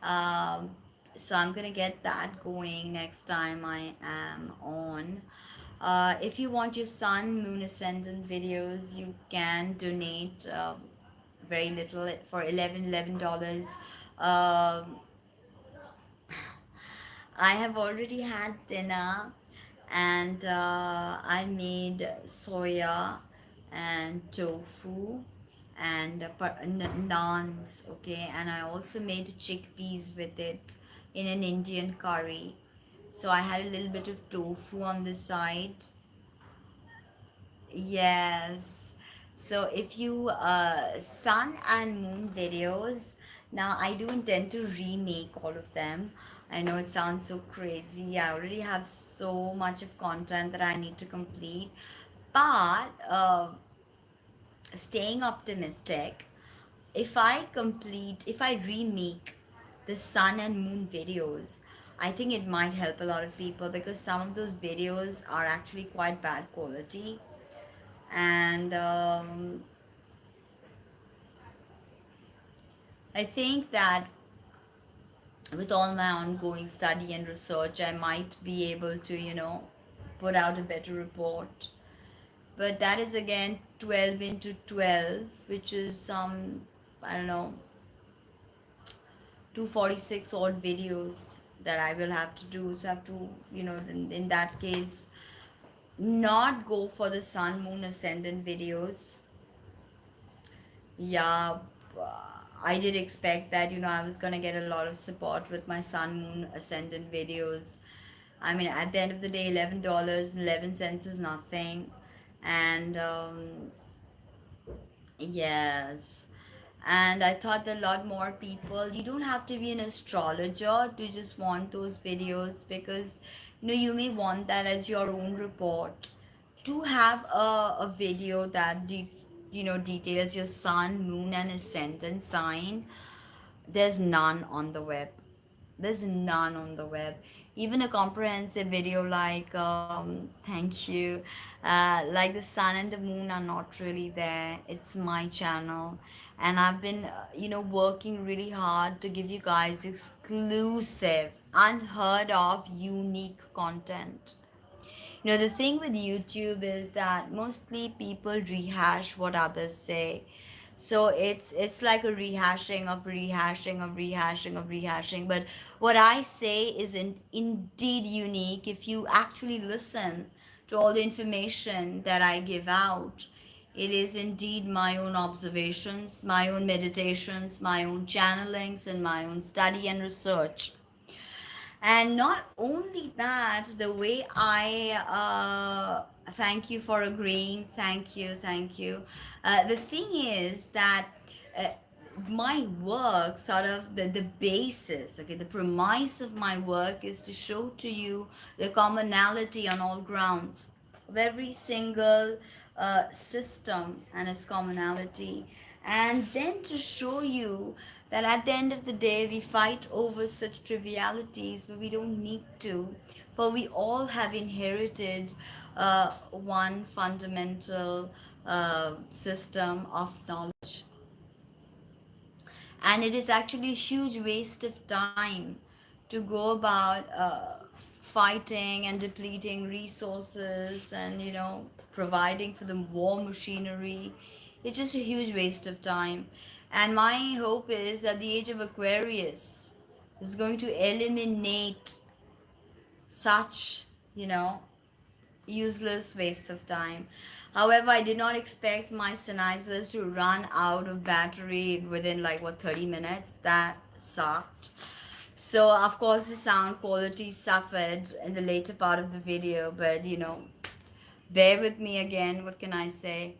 Um, so I'm gonna get that going next time I am on. If you want your Sun, Moon, Ascendant videos, you can donate very little for $11. Um, I have already had dinner, and I made soya and tofu and naans, okay, and I also made chickpeas with it in an Indian curry. So I had a little bit of tofu on the side. Yes. So if you sun and moon videos, now I do intend to remake all of them. I know it sounds so crazy. I already have so much of content that I need to complete. But staying optimistic, if I remake the sun and moon videos, I think it might help a lot of people, because some of those videos are actually quite bad quality. And I think that with all my ongoing study and research, I might be able to, put out a better report. But that is again 12 into 12, which is some, I don't know, 246 odd videos that I will have to do. So I have to, in that case, not go for the sun, moon, ascendant videos. Yeah, I did expect that, I was gonna get a lot of support with my sun, moon, ascendant videos. I mean, at the end of the day, $11, 11 cents is nothing. And yes, and I thought that a lot more people, you don't have to be an astrologer to just want those videos, because You may want that as your own report, to have a video that details your sun, moon, and ascendant sign. There's none on the web. There's none on the web. Even a comprehensive video like thank you, like the sun and the moon are not really there. It's my channel, and I've been working really hard to give you guys exclusive, unheard of, unique content. The thing with YouTube is that mostly people rehash what others say. So it's like a rehashing of rehashing of rehashing of rehashing. But what I say is indeed unique if you actually listen to all the information that I give out. It is indeed my own observations, my own meditations, my own channelings, and my own study and research. And not only that, the way thank you for agreeing, thank you. The thing is that uh, my work, sort of the basis, okay, the premise of my work is to show to you the commonality on all grounds of every single system and its commonality, and then to show you that at the end of the day we fight over such trivialities, but we don't need to, for we all have inherited one fundamental system of knowledge. And it is actually a huge waste of time to go about fighting and depleting resources and providing for the war machinery. It's just a huge waste of time. And my hope is that the age of Aquarius is going to eliminate such you know useless waste of time. However, I did not expect my sennheisers to run out of battery within like what, 30 minutes. That sucked. So of course the sound quality suffered in the later part of the video, but bear with me again. What can I say?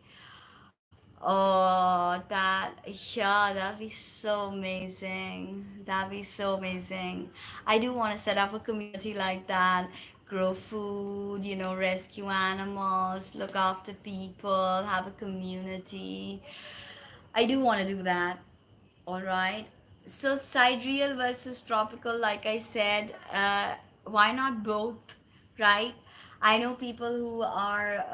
Oh, yeah, that'd be so amazing. That'd be so amazing. I do want to set up a community like that, grow food, rescue animals, look after people, have a community. I do want to do that. All right. So, sidereal versus tropical, like I said, why not both, right? I know people who are,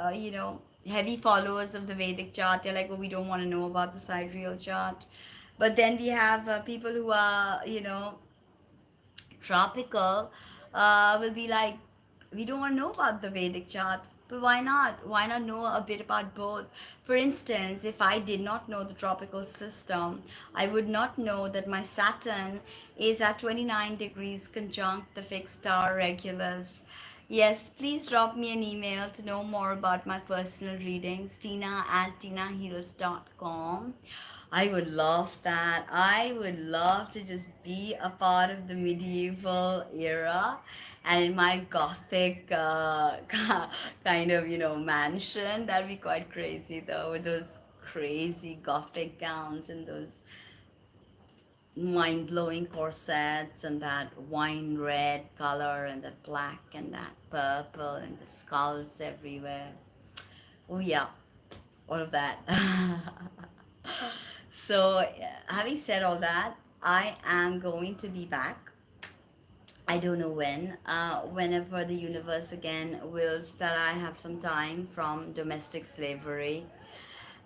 heavy followers of the Vedic chart. They're like, oh, we don't want to know about the sidereal chart. But then we have people who are, tropical, will be like, we don't want to know about the Vedic chart. But why not? Why not know a bit about both? For instance, if I did not know the tropical system, I would not know that my Saturn is at 29 degrees conjunct the fixed star Regulus. Yes, please drop me an email to know more about my personal readings, tina@tinaheals.com. I would love that. I would love to just be a part of the medieval era and in my gothic kind of, mansion. That'd be quite crazy though, with those crazy gothic gowns and those mind-blowing corsets and that wine red color and that black and that purple and the skulls everywhere. Oh yeah, all of that. So, having said all that, I am going to be back. I don't know when, whenever the universe again wills that I have some time from domestic slavery.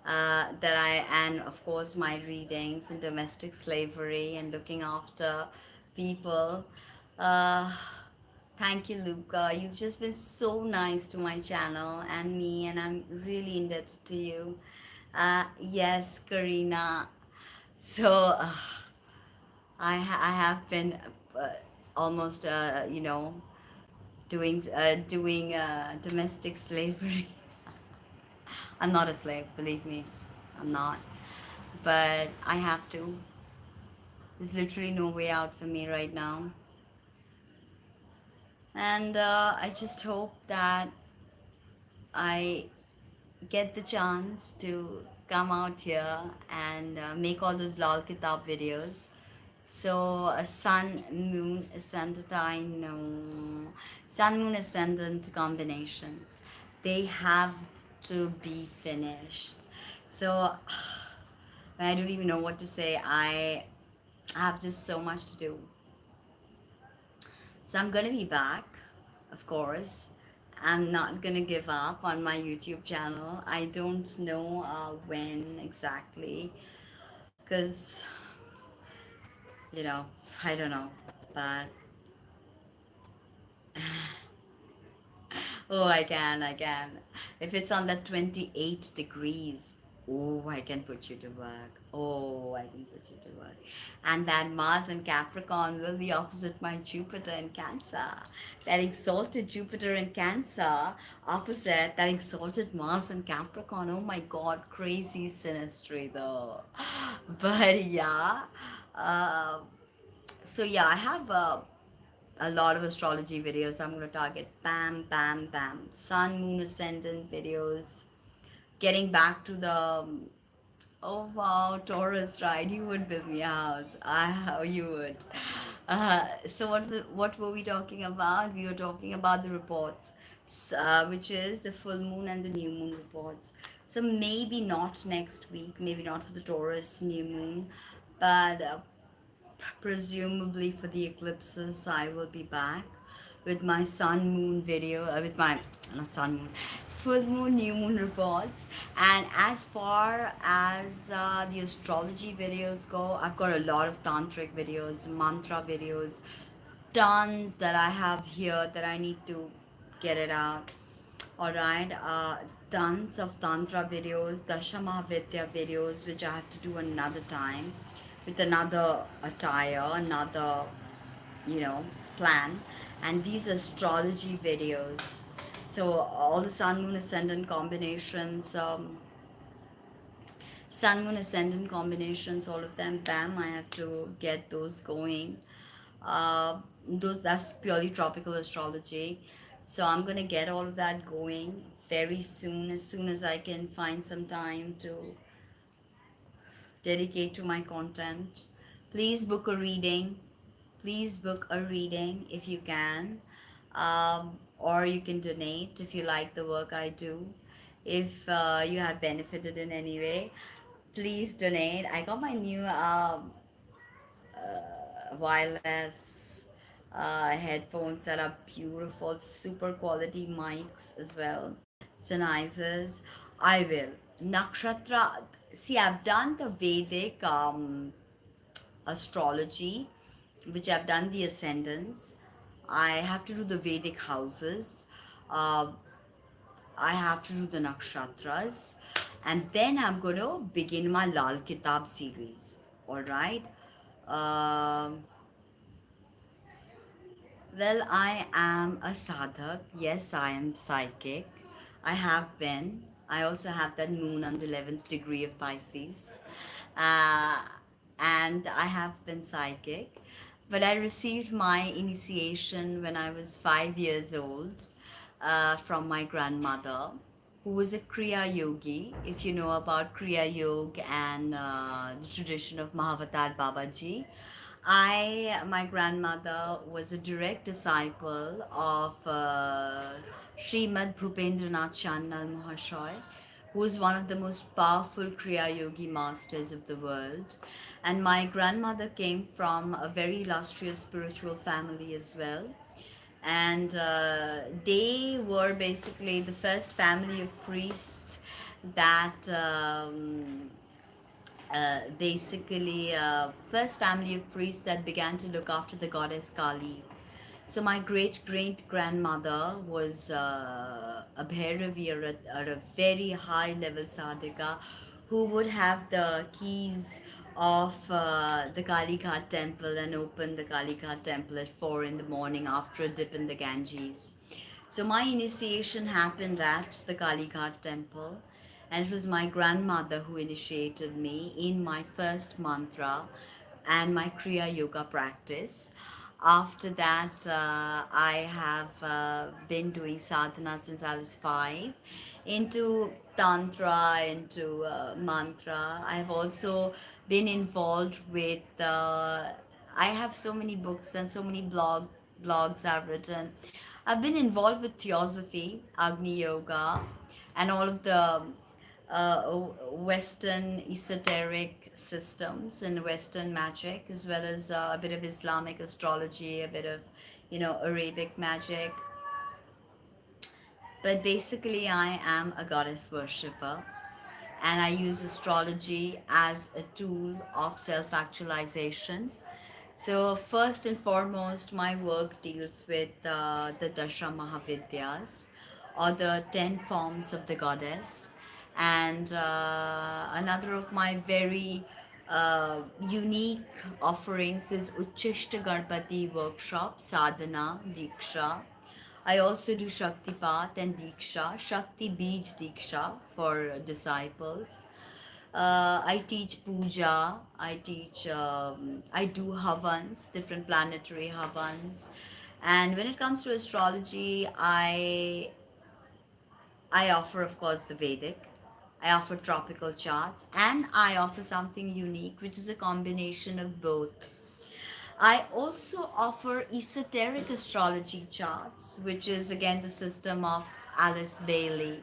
And of course, my readings in domestic slavery and looking after people. Uh, Thank you, Luca. You've just been so nice to my channel and me, and I'm really indebted to you. Yes, Karina. So I have been uh, almost doing domestic slavery. I'm not a slave, believe me, I'm not. But I have to. There's literally no way out for me right now, and I just hope that I get the chance to come out here and make all those Lal Kitab videos So a sun, moon, ascendant, I know. Sun, moon, ascendant combinations. They have to be finished. So I don't even know what to say. I have just so much to do. So I'm gonna be back, of course. I'm not gonna give up on my YouTube channel. I don't know when exactly, because you know, I don't know. But oh, I can. If it's on that 28 degrees, oh, I can put you to work. Oh, I can put you to work. And that Mars in Capricorn will be opposite my Jupiter in Cancer. That exalted Jupiter in Cancer opposite that exalted Mars in Capricorn. Oh my God, crazy synastry though. But yeah, uh, so yeah, I have a lot of astrology videos. I'm going to target bam, bam, bam. Sun, moon, ascendant videos. Getting back to the oh wow, Taurus, right? You would build me a house. How you would. So what were we talking about? We were talking about the reports, which is the full moon and the new moon reports. So maybe not next week, maybe not for the Taurus new moon, but presumably for the eclipses, I will be back with my sun moon video, with my not sun moon, full moon, new moon reports. And as far as the astrology videos go, I've got a lot of tantric videos, mantra videos, tons that I have here that I need to get it out. All right, tons of tantra videos, Dashamavidya videos, which I have to do another time with another attire, another, you know, plan. And these astrology videos. So all the sun, moon, ascendant combinations, sun, moon, ascendant combinations, all of them, bam, I have to get those going. Those That's purely tropical astrology. So I'm gonna get all of that going very soon as I can find some time to dedicate to my content. Please book a reading. Please book a reading if you can, or you can donate if you like the work I do. If you have benefited in any way, please donate. I got my new wireless headphones that are beautiful, super quality mics as well. Synizers. I will. Nakshatra. See, I've done the Vedic astrology, which I've done the ascendants. I have to do the Vedic houses. Uh, I have to do the nakshatras. And then I'm going to begin my Lal Kitab series. All right. Um Well, I am a sadhak. Yes, I am psychic. I have been. I also have that moon on the 11th degree of Pisces. Uh, and I have been psychic. But I received my initiation when I was 5 years old from my grandmother, who was a Kriya Yogi. If you know about Kriya Yoga and the tradition of Mahavatar Babaji, my grandmother was a direct disciple of Srimad Bhupendranath Chandal Mahashoy, who is one of the most powerful Kriya Yogi masters of the world. And my grandmother came from a very illustrious spiritual family as well. And they were basically the first family of priests that basically first family of priests that began to look after the goddess Kali. So my great great grandmother was a Bhairavi, or a very high level sadhika, who would have the keys of the Kali Ghat temple and open the Kali Ghat temple at 4 in the morning after a dip in the Ganges. So my initiation happened at the Kali Ghat temple, and it was my grandmother who initiated me in my first mantra and my Kriya Yoga practice. After that, I have been doing sadhana since I was 5, into tantra, into mantra. I've also been involved with I have so many books and so many blogs I've written. I've been involved with theosophy, Agni Yoga, and all of the Western esoteric systems and Western magic, as well as a bit of Islamic astrology, a bit of, Arabic magic. But basically, I am a goddess worshipper, and I use astrology as a tool of self actualization. So, first and foremost, my work deals with the Dasha Mahavidyas, or the 10 forms of the goddess. And another of my very unique offerings is Uchishta Ganpati workshop, Sadhana, Diksha. I also do Shaktipat and Diksha, Shakti Bij Diksha for disciples. I teach puja. I do havans, different planetary havans. And when it comes to astrology, I offer, of course, the Vedic. I offer tropical charts, and I offer something unique, which is a combination of both. I also offer esoteric astrology charts, which is again the system of Alice Bailey.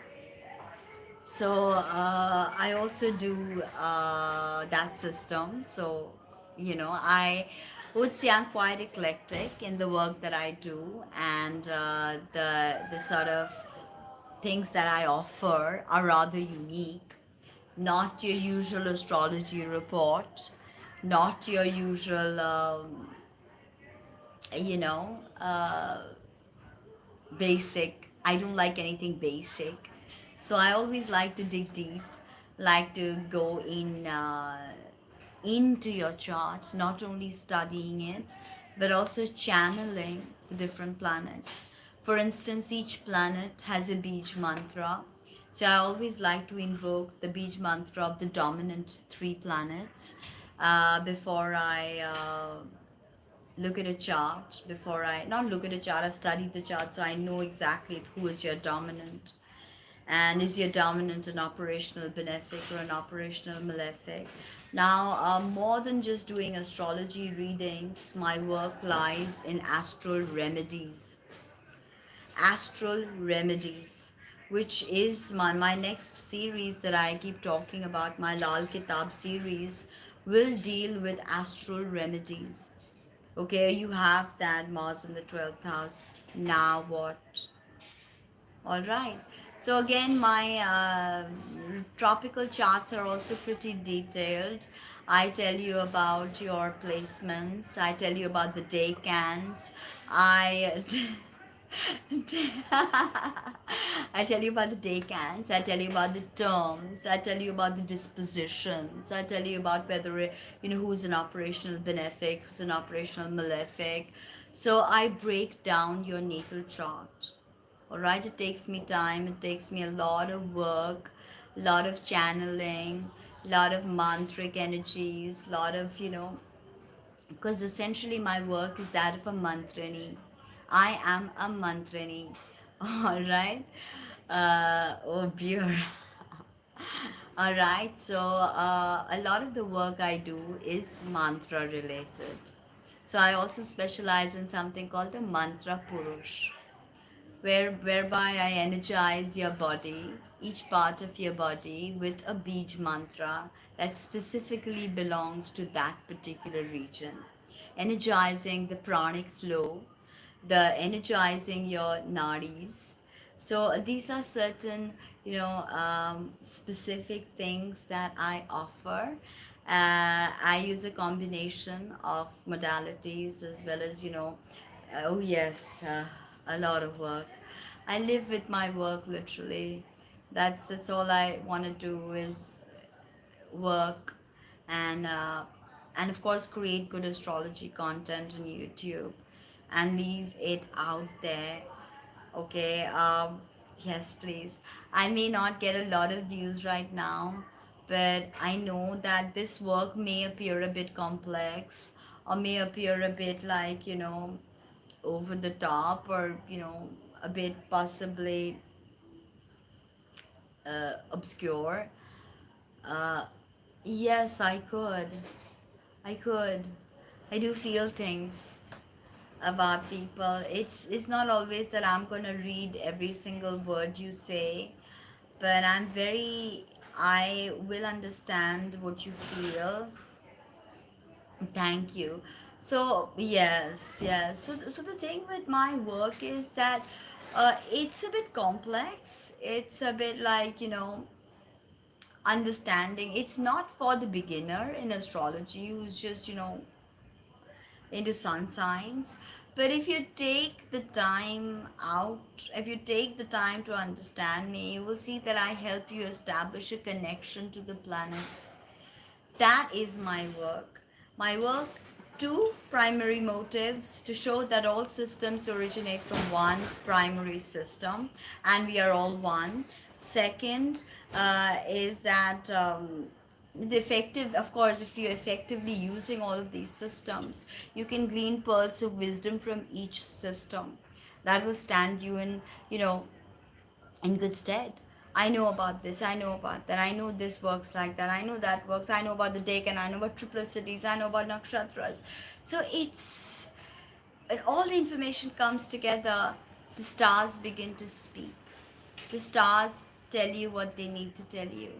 So I also do that system. So I would say I'm quite eclectic in the work that I do, and the sort of things that I offer are rather unique. Not your usual astrology report, not your usual, you know, uh, basic. I don't like anything basic. So I always like to dig deep, like to go into your chart, not only studying it, but also channeling the different planets. For instance, each planet has a Bij mantra. So I always like to invoke the Bij mantra of the dominant three planets before I look at a chart. Before I not look at a chart, I've studied the chart, so I know exactly who is your dominant, and is your dominant an operational benefic or an operational malefic. Now, more than just doing astrology readings, my work lies in astral remedies, which is my next series that I keep talking about. My Lal Kitab series will deal with astral remedies. Okay, you have that Mars in the 12th house. Now what? All right. So again, my tropical charts are also pretty detailed. I tell you about your placements. I tell you about the decans. I I tell you about the decans. I tell you about the terms. I tell you about the dispositions. I tell you about whether who's an operational benefic, who's an operational malefic. So I break down your natal chart. All right, it takes me time, it takes me a lot of work, a lot of channeling, a lot of mantric energies, a lot of because essentially my work is that of a mantrani. I am a mantrani. All right. Oh dear. All right, so a lot of the work I do is mantra related. So I also specialize in something called the mantra purush, whereby I energize your body, each part of your body, with a Bij mantra that specifically belongs to that particular region, energizing the pranic flow, the energizing your nadis. So these are certain, specific things that I offer. I use a combination of modalities as well as, oh yes, a lot of work. I live with my work literally. That's all I want to do is work, and of course create good astrology content on YouTube and leave it out there. Okay, yes, please. I may not get a lot of views right now, but I know that this work may appear a bit complex, or may appear a bit like, over the top, or, a bit possibly obscure. Uh, yes, I could. I could. I do feel things about people. It's not always that I'm gonna read every single word you say, but I will understand what you feel. Thank you. So yes, yes. So the thing with my work is that it's a bit complex. It's a bit like, understanding. It's not for the beginner in astrology who's just, into sun signs. But if you take the time out, if you take the time to understand me, you will see that I help you establish a connection to the planets. That is my work. My work, two primary motives: to show that all systems originate from one primary system and we are all one. Second, is that the effective, of course, if you're effectively using all of these systems, you can glean pearls of wisdom from each system that will stand you you know, in good stead. I know about this, I know about that, I know this works like that, I know that works, I know about the deck, and I know about triplicities, I know about nakshatras. So it's, when all the information comes together, the stars begin to speak. The stars tell you what they need to tell you.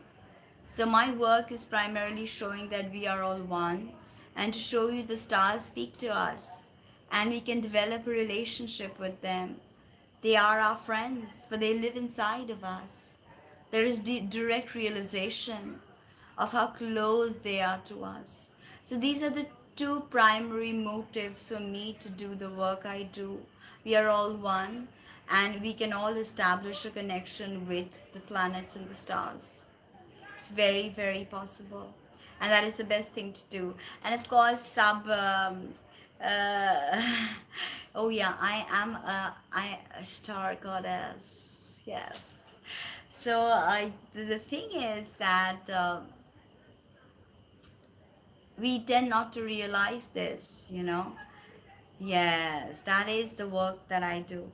So my work is primarily showing that we are all one, and to show you the stars speak to us and we can develop a relationship with them. They are our friends, for they live inside of us. There is direct realization of how close they are to us. So these are the two primary motives for me to do the work I do. We are all one, and we can all establish a connection with the planets and the stars. It's very, very possible. And that is the best thing to do. And of course, uh, oh yeah, a star goddess. Yes. So the thing is that we tend not to realize this. Yes, that is the work that I do.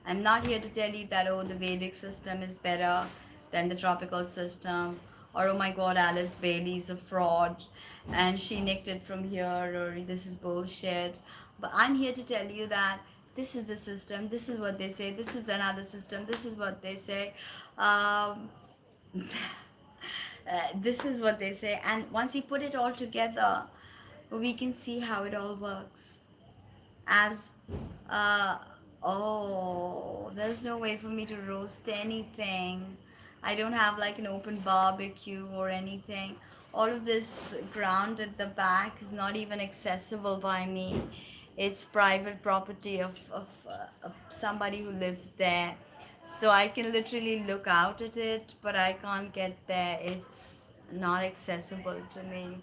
I'm not here to tell you that, oh, the Vedic system is better than the tropical system, or oh my god, Alice Bailey is a fraud and she nicked it from here, or this is bullshit. But I'm here to tell you that this is the system, this is what they say, this is another system, this is what they say. Um, this is what they say, and once we put it all together, we can see how it all works as uh oh, there's no way for me to roast anything. I don't have like an open barbecue or anything. All of this ground at the back is not even accessible by me. It's private property of somebody who lives there, so I can literally look out at it, but I can't get there. It's not accessible to me.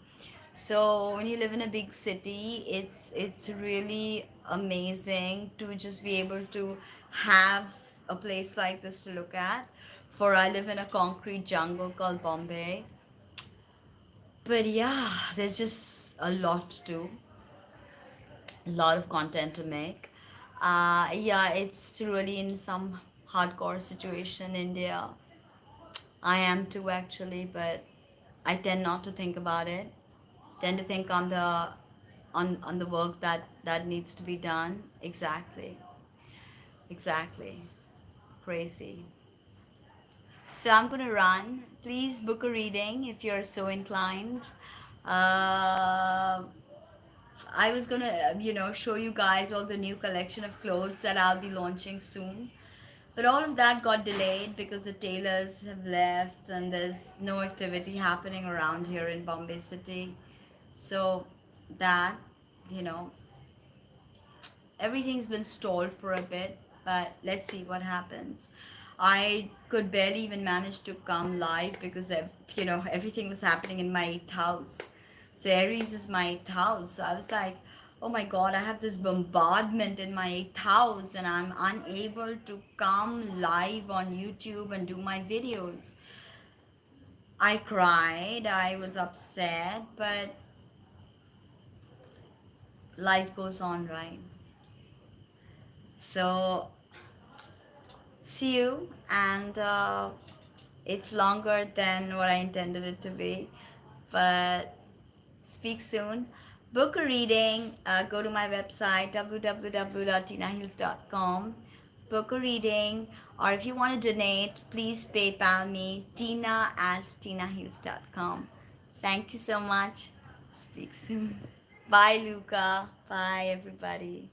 So when you live in a big city, it's really amazing to just be able to have a place like this to look at. For I live in a concrete jungle called Bombay. But yeah, there's just a lot to do, a lot of content to make. Yeah, it's really in some hardcore situation in India. I am too actually, but I tend not to think about it. Tend to think on the work that needs to be done. Exactly, exactly. Crazy. So I'm gonna run. Please book a reading if you're so inclined. uh, I was gonna show you guys all the new collection of clothes that I'll be launching soon, but all of that got delayed because the tailors have left and there's no activity happening around here in Bombay city. So that, you know everything's been stalled for a bit, but let's see what happens. I could barely even manage to come live because everything was happening in my eighth house. So Aries is my eighth house. So I was like, oh my god, I have this bombardment in my eighth house and I'm unable to come live on YouTube and do my videos. I cried, I was upset, but life goes on, right? So see you, and it's longer than what I intended it to be, but speak soon. book a reading, go to my website www.tinahills.com, book a reading, or if you want to donate, please PayPal me tina@tinahills.com. Thank you so much. Speak soon. Bye, Luca. Bye, everybody.